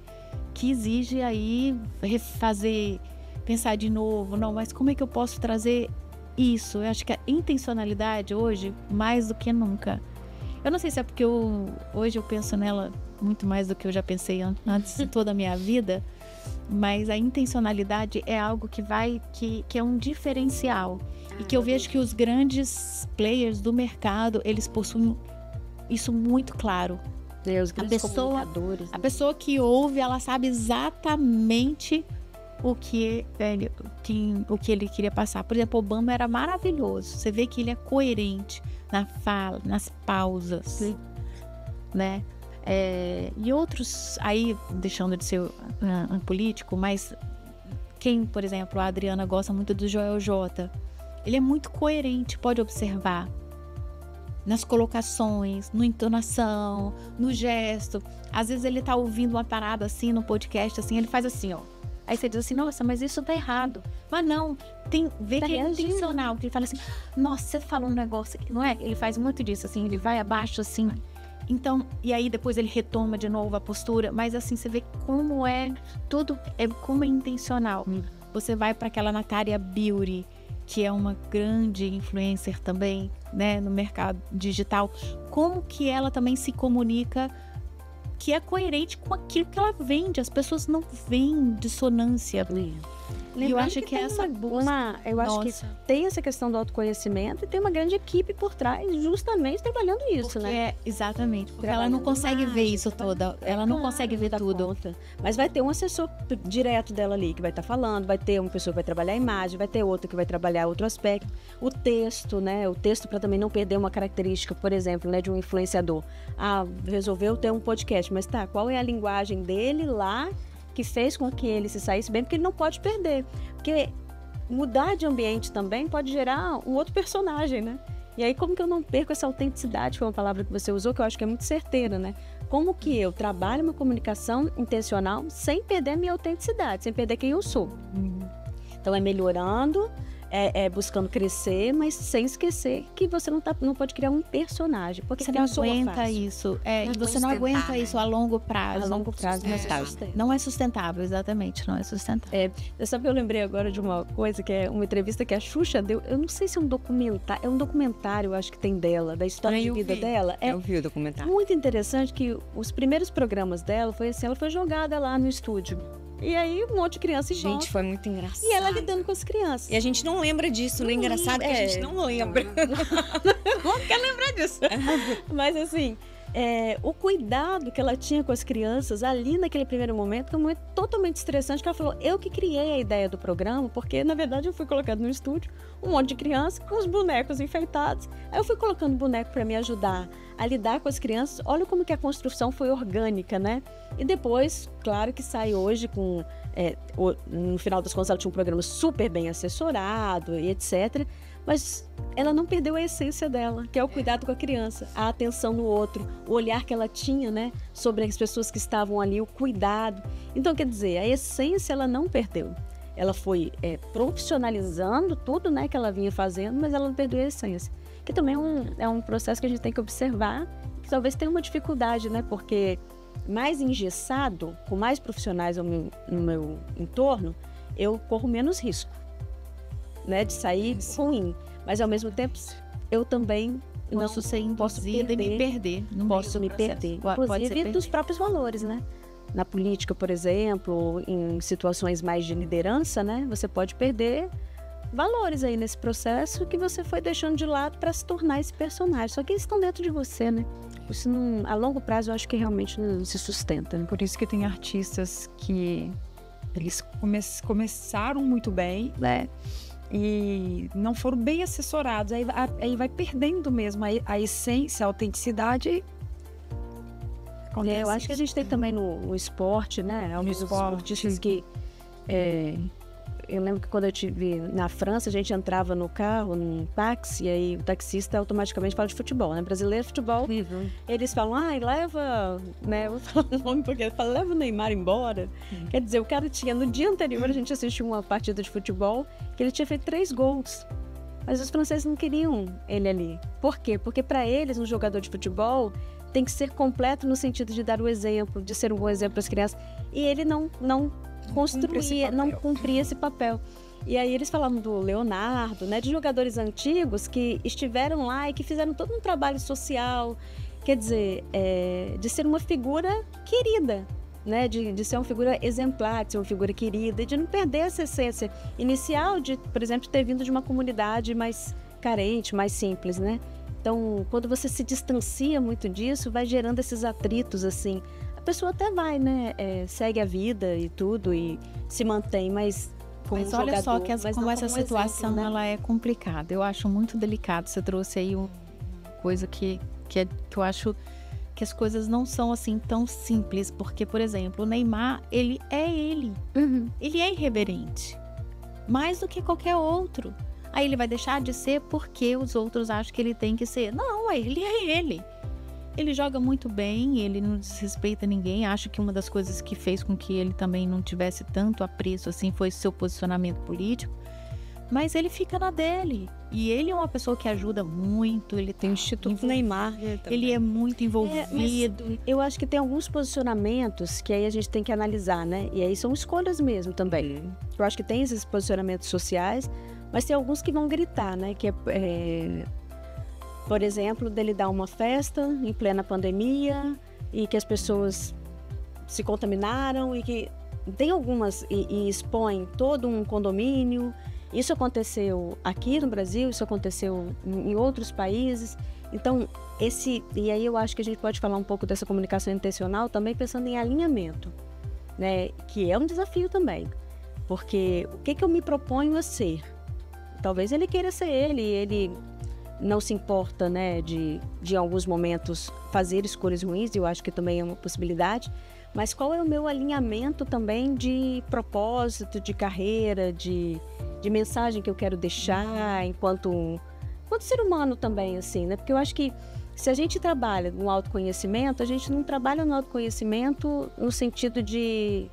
exige aí pensar de novo. Não, mas como é que eu posso trazer isso? Eu acho que a intencionalidade hoje, mais do que nunca. Eu não sei se é porque hoje eu penso nela muito mais do que eu já pensei antes de toda a minha vida, mas a intencionalidade é algo que é um diferencial. E que eu vejo que os grandes players do mercado, eles possuem isso muito claro. Os grandes comunicadores. A pessoa que ouve, ela sabe exatamente o que ele queria passar. Por exemplo, Obama era maravilhoso. Você vê que ele é coerente na fala, nas pausas, né? E outros, aí deixando de ser um político, mas quem, por exemplo, a Adriana gosta muito do Joel J. Ele é muito coerente, pode observar nas colocações, na entonação, no gesto. Às vezes ele tá ouvindo uma parada assim no podcast, assim, ele faz assim, ó. Aí você diz assim, nossa, mas isso tá errado. Mas não, vê que é intencional, que ele fala assim, nossa, você falou um negócio aqui, não é? Ele faz muito disso, assim, ele vai abaixo, assim. Então, e aí depois ele retoma de novo a postura, mas assim, você vê como como é intencional. Você vai para aquela Natália Beauty, que é uma grande influencer também, né, no mercado digital, como que ela também se comunica, que é coerente com aquilo que ela vende. As pessoas não veem dissonância. E eu acho que essa eu acho que tem essa questão do autoconhecimento e tem uma grande equipe por trás, justamente trabalhando isso, né? Exatamente. Porque ela não consegue ver isso toda. Ela não consegue ver tudo. Conta. Mas vai ter um assessor direto dela ali que vai estar falando, vai ter uma pessoa que vai trabalhar a imagem, vai ter outra que vai trabalhar outro aspecto. O texto, né? O texto para também não perder uma característica, por exemplo, né, de um influenciador. Resolveu ter um podcast, mas qual é a linguagem dele lá que fez com que ele se saísse bem, porque ele não pode perder. Porque mudar de ambiente também pode gerar um outro personagem, né? E aí, como que eu não perco essa autenticidade, foi uma palavra que você usou, que eu acho que é muito certeira, né? Como que eu trabalho uma comunicação intencional sem perder a minha autenticidade, sem perder quem eu sou. Então, é melhorando buscando crescer, mas sem esquecer que você não pode criar um personagem, porque Você tem não pessoa aguenta fácil. isso. Não Você não sustentar, aguenta né? isso a longo prazo. A longo prazo não está. Não é sustentável, exatamente. Não é sustentável. Eu lembrei agora de uma coisa, que é uma entrevista que a Xuxa deu. Eu não sei se é um documentário, eu acho que tem dela, da história de vida dela. Eu vi o documentário. Muito interessante que os primeiros programas dela foi assim, ela foi jogada lá no estúdio. E aí um monte de criança em volta. Gente, foi muito engraçado. E ela lidando com as crianças. E a gente não lembra disso, né? Engraçado que a gente não lembra. Não quer lembrar disso. Mas assim, o cuidado que ela tinha com as crianças ali naquele primeiro momento, que é um momento totalmente estressante, que ela falou, eu que criei a ideia do programa, porque na verdade eu fui colocando no estúdio um monte de criança com os bonecos enfeitados. Aí eu fui colocando boneco para me ajudar a lidar com as crianças. Olha como que a construção foi orgânica, né? E depois, claro que sai hoje com... no final das contas, ela tinha um programa super bem assessorado e etc. Mas ela não perdeu a essência dela, que é o cuidado com a criança, a atenção no outro, o olhar que ela tinha, né, sobre as pessoas que estavam ali, o cuidado. Então, quer dizer, a essência ela não perdeu. Ela foi profissionalizando tudo, né, que ela vinha fazendo, mas ela não perdeu a essência. Que também é um processo que a gente tem que observar, que talvez tenha uma dificuldade, né, porque mais engessado, com mais profissionais no meu entorno, eu corro menos risco, né, de sair ruim. Mas, ao mesmo tempo, eu também Posso ser induzida e me perder. Posso me perder. Inclusive dos próprios valores, né? Na política, por exemplo, em situações mais de liderança, né? Você pode perder valores aí nesse processo que você foi deixando de lado para se tornar esse personagem. Só que eles estão dentro de você, né? Isso não, a longo prazo eu acho que realmente não se sustenta, né? Por isso que tem artistas que eles começaram muito bem, né? E não foram bem assessorados. Aí vai perdendo mesmo a essência, a autenticidade. Eu acho que a gente tem também no esporte, né? Alguns esportistas que... eu lembro que quando eu estive na França, a gente entrava no carro, num táxi, e aí o taxista automaticamente fala de futebol, né? Brasileiro, futebol, eles falam, leva, né? Eu vou falar o nome porque ele fala, leva o Neymar embora. Quer dizer, o cara tinha, no dia anterior, a gente assistiu uma partida de futebol, que ele tinha feito 3 gols. Mas os franceses não queriam ele ali. Por quê? Porque para eles, um jogador de futebol tem que ser completo no sentido de dar o exemplo, de ser um bom exemplo para as crianças. E ele não cumpria esse papel. E aí eles falavam do Leonardo, né, de jogadores antigos que estiveram lá e que fizeram todo um trabalho social, quer dizer, de ser uma figura querida, né, de ser uma figura exemplar, de ser uma figura querida, e de não perder essa essência inicial de, por exemplo, ter vindo de uma comunidade mais carente, mais simples, né? Então, quando você se distancia muito disso, vai gerando esses atritos, assim. A pessoa até vai, né? Segue a vida e tudo e se mantém, mas como olha jogador, só como essa como situação exemplo, né? ela é complicada. Eu acho muito delicado. Você trouxe aí uma coisa que eu acho que as coisas não são assim tão simples. Porque, por exemplo, o Neymar, ele é ele. Ele é irreverente. Mais do que qualquer outro. Aí ele vai deixar de ser porque os outros acham que ele tem que ser. Não, ele é ele. Ele joga muito bem, ele não desrespeita ninguém. Acho que uma das coisas que fez com que ele também não tivesse tanto apreço assim foi seu posicionamento político. Mas ele fica na dele. E ele é uma pessoa que ajuda muito. Ele tem o Instituto Neymar. Ele é muito envolvido. Mas eu acho que tem alguns posicionamentos que aí a gente tem que analisar, né? E aí são escolhas mesmo também. Eu acho que tem esses posicionamentos sociais, mas tem alguns que vão gritar, né? Que por exemplo, dele dar uma festa em plena pandemia e que as pessoas se contaminaram e que tem algumas e expõe todo um condomínio. Isso aconteceu aqui no Brasil, isso aconteceu em outros países. Então, e aí eu acho que a gente pode falar um pouco dessa comunicação intencional também pensando em alinhamento, né? Que é um desafio também, porque o que eu me proponho a ser? Talvez ele queira ser ele não se importa, né, de em alguns momentos fazer escolhas ruins, e eu acho que também é uma possibilidade, mas qual é o meu alinhamento também de propósito, de carreira, de mensagem que eu quero deixar enquanto ser humano também, assim, né? Porque eu acho que se a gente trabalha no autoconhecimento, a gente não trabalha no autoconhecimento no sentido de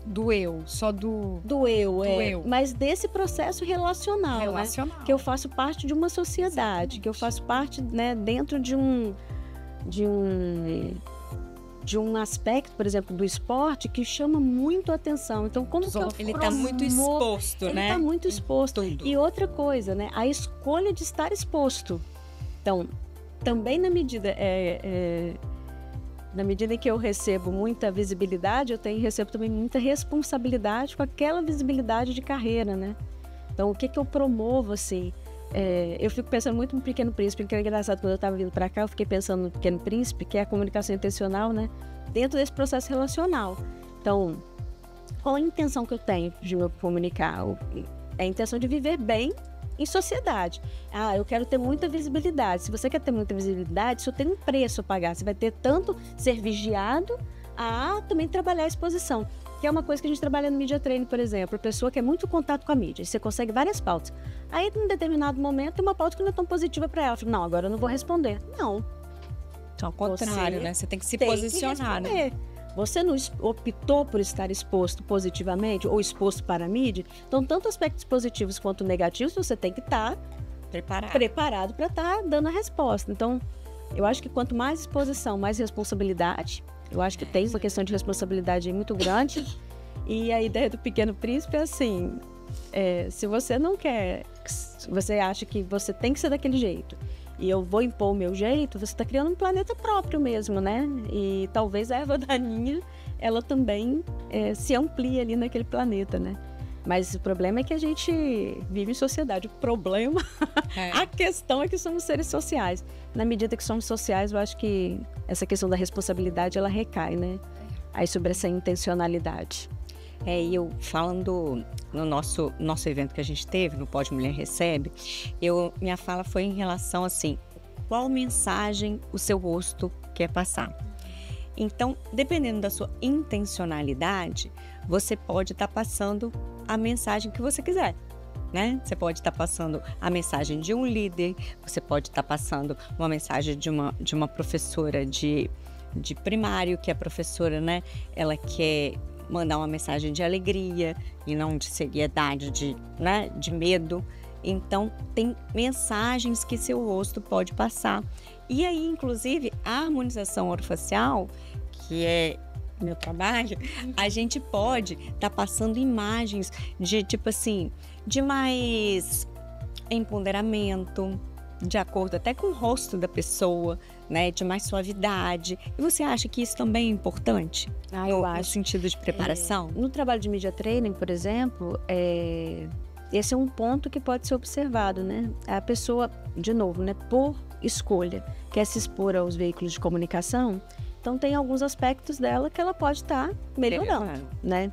do eu, só do eu, eu. Mas desse processo relacional, né? Que eu faço parte de uma sociedade, Exatamente. que eu faço parte, né, dentro de um aspecto, por exemplo, do esporte que chama muito a atenção. Então, como que eu Ele está muito exposto, Ele né? está muito exposto. Tudo. E outra coisa, né? A escolha de estar exposto. Então, também na medida em que eu recebo muita visibilidade, recebo também muita responsabilidade com aquela visibilidade de carreira, né? Então, o que eu promovo, assim? Eu fico pensando muito no Pequeno Príncipe, que é engraçado, quando eu estava vindo para cá, eu fiquei pensando no Pequeno Príncipe, que é a comunicação intencional, né? Dentro desse processo relacional. Então, qual a intenção que eu tenho de me comunicar? É a intenção de viver bem em sociedade. Eu quero ter muita visibilidade. Se você quer ter muita visibilidade, isso tem um preço a pagar. Você vai ter tanto ser vigiado a também trabalhar a exposição. Que é uma coisa que a gente trabalha no Media Training, por exemplo. A pessoa quer muito contato com a mídia. Você consegue várias pautas. Aí, em um determinado momento, tem uma pauta que não é tão positiva para ela. Fala, não, agora eu não vou responder. Não. Ao contrário, né? Você tem que se tem posicionar, que né? Você não optou por estar exposto positivamente ou exposto para a mídia? Então, tanto aspectos positivos quanto negativos, você tem que estar preparado para estar dando a resposta. Então, eu acho que quanto mais exposição, mais responsabilidade. Eu acho que tem uma questão de responsabilidade aí muito grande. E a ideia do Pequeno Príncipe é assim, se você não quer, se você acha que você tem que ser daquele jeito, e eu vou impor o meu jeito, você está criando um planeta próprio mesmo, né? E talvez a erva daninha, ela também se amplie ali naquele planeta, né? Mas o problema é que a gente vive em sociedade. O problema, a questão é que somos seres sociais. Na medida que somos sociais, eu acho que essa questão da responsabilidade, ela recai, né? Aí sobre essa intencionalidade. E eu falando no nosso evento que a gente teve, no Pode Mulher Recebe, minha fala foi em relação assim, qual mensagem o seu rosto quer passar? Então, dependendo da sua intencionalidade, você pode estar passando a mensagem que você quiser, né? Você pode estar passando a mensagem de um líder, você pode estar passando uma mensagem de uma professora de primário, que a professora, né, ela quer mandar uma mensagem de alegria e não de seriedade, de medo. Então, tem mensagens que seu rosto pode passar. E aí, inclusive, a harmonização orofacial, que é meu trabalho, a gente pode estar passando imagens de, tipo assim, de mais empoderamento, de acordo até com o rosto da pessoa, né, de mais suavidade. E você acha que isso também é importante? Eu acho. No sentido de preparação? No trabalho de Media Training, por exemplo, esse é um ponto que pode ser observado, né? A pessoa, de novo, né, por escolha, quer se expor aos veículos de comunicação, então tem alguns aspectos dela que ela pode estar melhorando, né?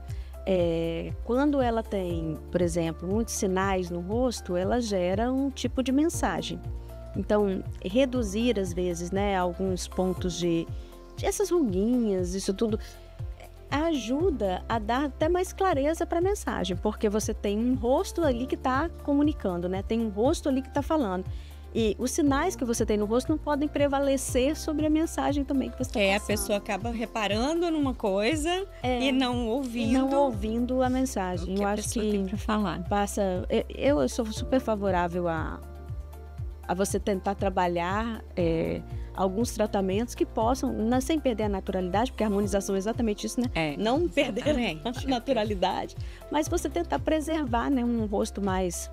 Quando ela tem, por exemplo, muitos sinais no rosto, ela gera um tipo de mensagem. Então, reduzir, às vezes, né, alguns pontos de essas ruguinhas, isso tudo, ajuda a dar até mais clareza para a mensagem, porque você tem um rosto ali que está comunicando, né? Tem um rosto ali que está falando. E os sinais que você tem no rosto não podem prevalecer sobre a mensagem também que você está passando. A pessoa acaba reparando numa coisa e não ouvindo. E não ouvindo a mensagem. Eu acho que tem para falar. Eu sou super favorável a você tentar trabalhar alguns tratamentos que possam, sem perder a naturalidade, porque a harmonização é exatamente isso, né? Não perder a naturalidade, mas você tentar preservar, né, um rosto mais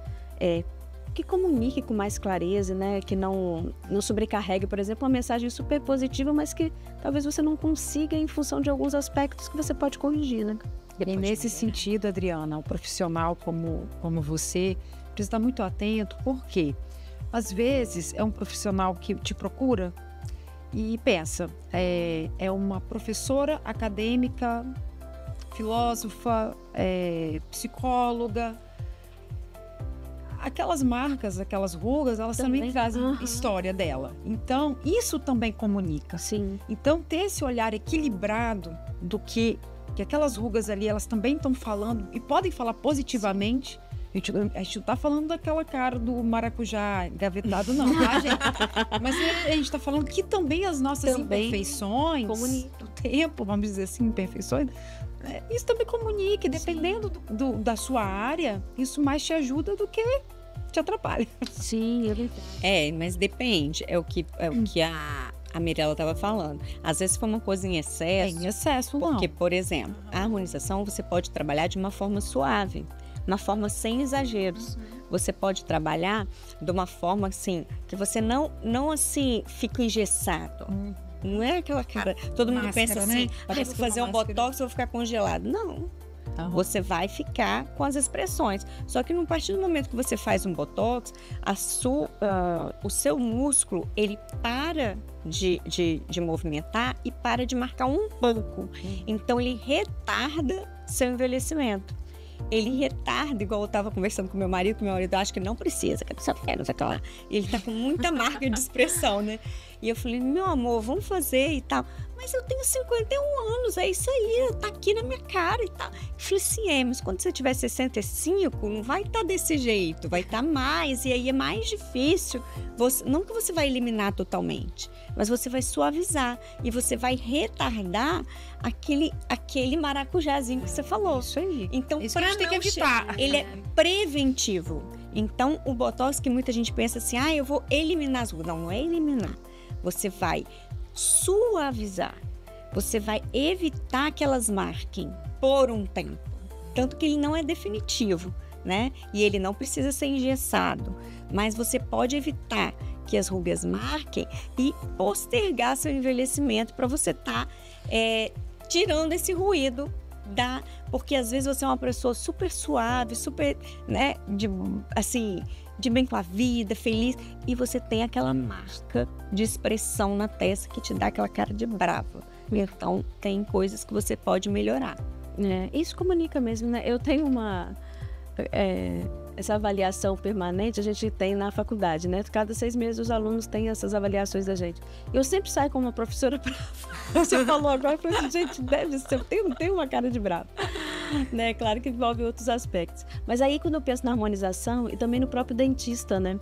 que comunique com mais clareza, né? Que não sobrecarregue, por exemplo, uma mensagem super positiva, mas que talvez você não consiga em função de alguns aspectos que você pode corrigir, né? E nesse sentido, Adriana, o profissional como você precisa estar muito atento, porque às vezes é um profissional que te procura e pensa, é uma professora acadêmica, filósofa, psicóloga. Aquelas marcas, aquelas rugas, elas também trazem história dela. Então, isso também comunica. Sim. Então, ter esse olhar equilibrado do que aquelas rugas ali, elas também estão falando, e podem falar positivamente. A gente não tá falando daquela cara do maracujá engavetado, não, tá, gente? Mas a gente tá falando que também as nossas imperfeições do tempo, vamos dizer assim, imperfeições, isso também comunique, dependendo da sua área, isso mais te ajuda do que te atrapalha. Sim, é verdade. Mas depende, é o que a Mirella estava falando. Às vezes foi uma coisa em excesso. Em excesso, não. Porque, por exemplo, a harmonização você pode trabalhar de uma forma suave, uma forma sem exageros. Você pode trabalhar de uma forma assim, que você não assim, fica engessado. Não é aquela cara, todo mundo pensa assim, vou fazer um botox e vou ficar congelado. Não. Você vai ficar com as expressões. Só que no partir do momento que você faz um botox, o seu músculo, ele para de movimentar e para de marcar um banco. Então, ele retarda seu envelhecimento. Ele retarda, igual eu estava conversando com meu marido acha que não precisa, que só quer, não sei o que lá. E ele tá com muita marca de expressão, né? E eu falei, meu amor, vamos fazer e tal. Mas eu tenho 51 anos, é isso aí, tá aqui na minha cara e tal. Eu falei assim, mas quando você tiver 65, não vai estar desse jeito, vai estar mais, e aí é mais difícil. Não que você vai eliminar totalmente, mas você vai suavizar e você vai retardar aquele maracujazinho que você falou. Isso aí. Então, isso que a gente tem que evitar. Ele é preventivo. Então, o botox que muita gente pensa assim, eu vou eliminar as rugas. Não é eliminar. Você vai suavizar. Você vai evitar que elas marquem por um tempo. Tanto que ele não é definitivo, né? E ele não precisa ser engessado. Mas você pode evitar que as rugas marquem e postergar seu envelhecimento para você estar tirando esse ruído porque às vezes você é uma pessoa super suave, super, né, de bem com a vida, feliz, e você tem aquela marca de expressão na testa que te dá aquela cara de brava. Então, tem coisas que você pode melhorar. Isso comunica mesmo, né? Eu tenho essa avaliação permanente, a gente tem na faculdade, né? Cada 6 meses os alunos têm essas avaliações da gente. Eu sempre saio como uma professora brava. Você falou agora, eu falei assim, gente, deve ser, tem uma cara de brava. Né? Claro que envolve outros aspectos. Mas aí, quando eu penso na harmonização, e também no próprio dentista, né?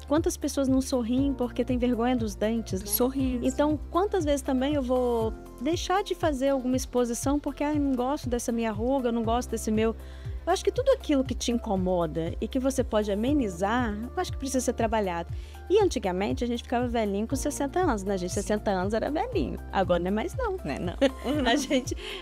Quantas pessoas não sorriem porque tem vergonha dos dentes, né? Sorriso. Então, quantas vezes também eu vou deixar de fazer alguma exposição porque eu não gosto dessa minha ruga, eu não gosto desse meu... Eu acho que tudo aquilo que te incomoda e que você pode amenizar, eu acho que precisa ser trabalhado. E antigamente a gente ficava velhinho com 60 anos, né? 60 anos era velhinho. Agora não é mais não, né? Não.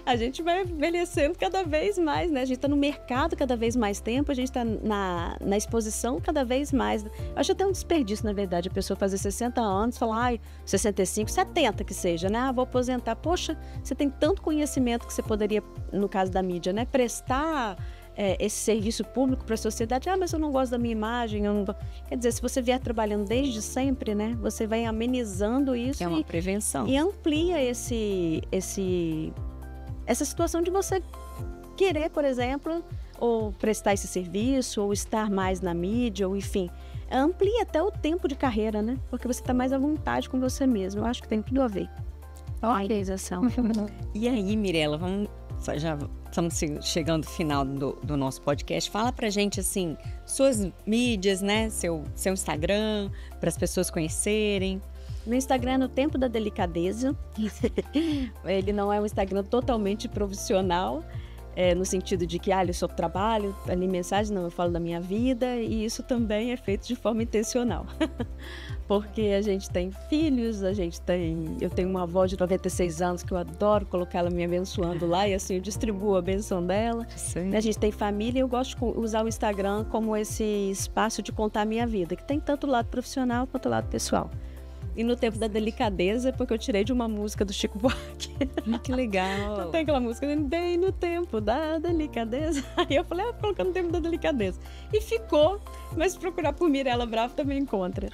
A gente vai envelhecendo cada vez mais, né? A gente tá no mercado cada vez mais tempo, a gente tá na exposição cada vez mais. Eu acho até um desperdício, na verdade, a pessoa fazer 60 anos, falar, 65, 70 que seja, né? Vou aposentar. Poxa, você tem tanto conhecimento que você poderia, no caso da mídia, né? Prestar... esse serviço público para a sociedade, mas eu não gosto da minha imagem, quer dizer, se você vier trabalhando desde sempre, né, você vai amenizando isso. É uma prevenção. E amplia essa situação de você querer, por exemplo, ou prestar esse serviço, ou estar mais na mídia, ou enfim, amplia até o tempo de carreira, né, porque você está mais à vontade com você mesmo. Eu acho que tem tudo a ver. A idealização. E aí, Mirella, já estamos chegando ao final do nosso podcast. Fala pra gente, assim, suas mídias, né? Seu Instagram, para as pessoas conhecerem. Meu Instagram é no Tempo da Delicadeza. Ele não é um Instagram totalmente profissional, no sentido de que, eu só trabalho, ali mensagem, não, eu falo da minha vida, e isso também é feito de forma intencional. Porque a gente tem filhos, eu tenho uma avó de 96 anos que eu adoro colocar ela me abençoando lá, e assim eu distribuo a benção dela. Sim. A gente tem família e eu gosto de usar o Instagram como esse espaço de contar a minha vida, que tem tanto o lado profissional quanto o lado pessoal. E no Tempo da Delicadeza, porque eu tirei de uma música do Chico Buarque. Que legal. Então tem aquela música, bem no tempo da delicadeza. Aí eu falei, vou colocar no Tempo da Delicadeza. E ficou, mas se procurar por Mirella Bravo também encontra.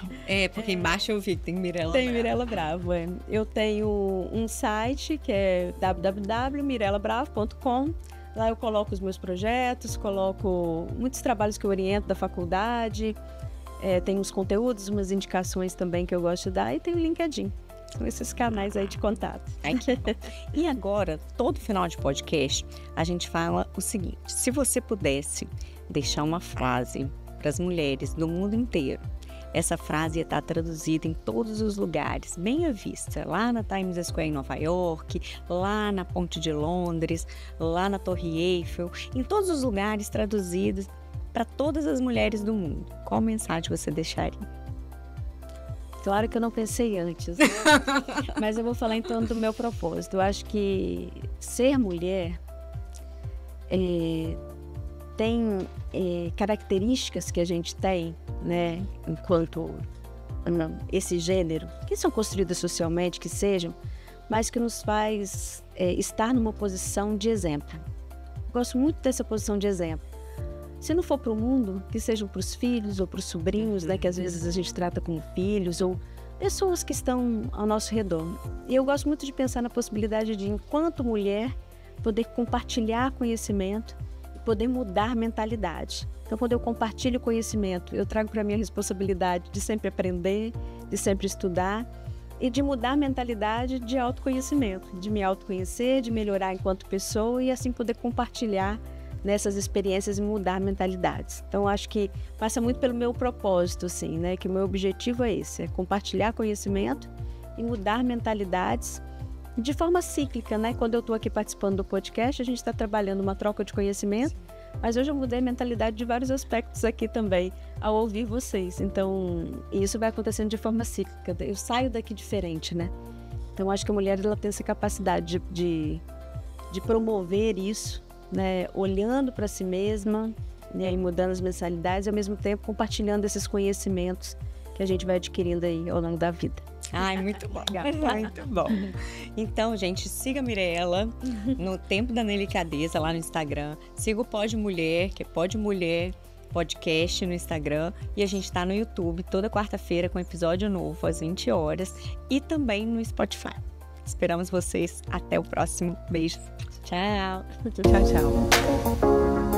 Porque embaixo eu vi que tem Mirella Tem Bravo. Mirella Bravo, Eu tenho um site que é www.mirellabravo.com. Lá eu coloco os meus projetos, coloco muitos trabalhos que eu oriento da faculdade. Tem uns conteúdos, umas indicações também que eu gosto de dar, e tem o LinkedIn. São esses canais aí de contato. E agora, todo final de podcast, a gente fala o seguinte: se você pudesse deixar uma frase para as mulheres do mundo inteiro, essa frase ia estar traduzida em todos os lugares, bem à vista, lá na Times Square em Nova York, lá na Ponte de Londres, lá na Torre Eiffel, em todos os lugares traduzidos para todas as mulheres do mundo. Qual mensagem você deixaria? Claro que eu não pensei antes, né? Mas eu vou falar então do meu propósito. Eu acho que ser mulher tem características que a gente tem, né, enquanto esse gênero, que são construídas socialmente, que sejam, mas que nos faz estar numa posição de exemplo. Gosto muito dessa posição de exemplo. Se não for para o mundo, que sejam para os filhos ou para os sobrinhos, né, que às vezes a gente trata como filhos, ou pessoas que estão ao nosso redor. E eu gosto muito de pensar na possibilidade de, enquanto mulher, poder compartilhar conhecimento e poder mudar mentalidade. Então, quando eu compartilho conhecimento, eu trago para mim a responsabilidade de sempre aprender, de sempre estudar e de mudar a mentalidade de autoconhecimento, de me autoconhecer, de melhorar enquanto pessoa e assim poder compartilhar nessas experiências e mudar mentalidades. Então, acho que passa muito pelo meu propósito, assim, né? Que o meu objetivo é esse, é compartilhar conhecimento e mudar mentalidades de forma cíclica, né? Quando eu estou aqui participando do podcast, a gente está trabalhando uma troca de conhecimento, mas hoje eu mudei a mentalidade de vários aspectos aqui também, ao ouvir vocês. Então, isso vai acontecendo de forma cíclica. Eu saio daqui diferente, né? Então, acho que a mulher ela tem essa capacidade de promover isso, né, olhando para si mesma, né, e mudando as mentalidades e ao mesmo tempo compartilhando esses conhecimentos que a gente vai adquirindo aí ao longo da vida. Ai, muito bom. Muito bom. Então, gente, siga a Mirela no Tempo da Delicadeza lá no Instagram. Siga o Pode Mulher, que é Pode Mulher Podcast no Instagram. E a gente tá no YouTube toda quarta-feira com episódio novo às 20 horas e também no Spotify. Esperamos vocês. Até o próximo. Beijo. Tchau. Tchau, tchau.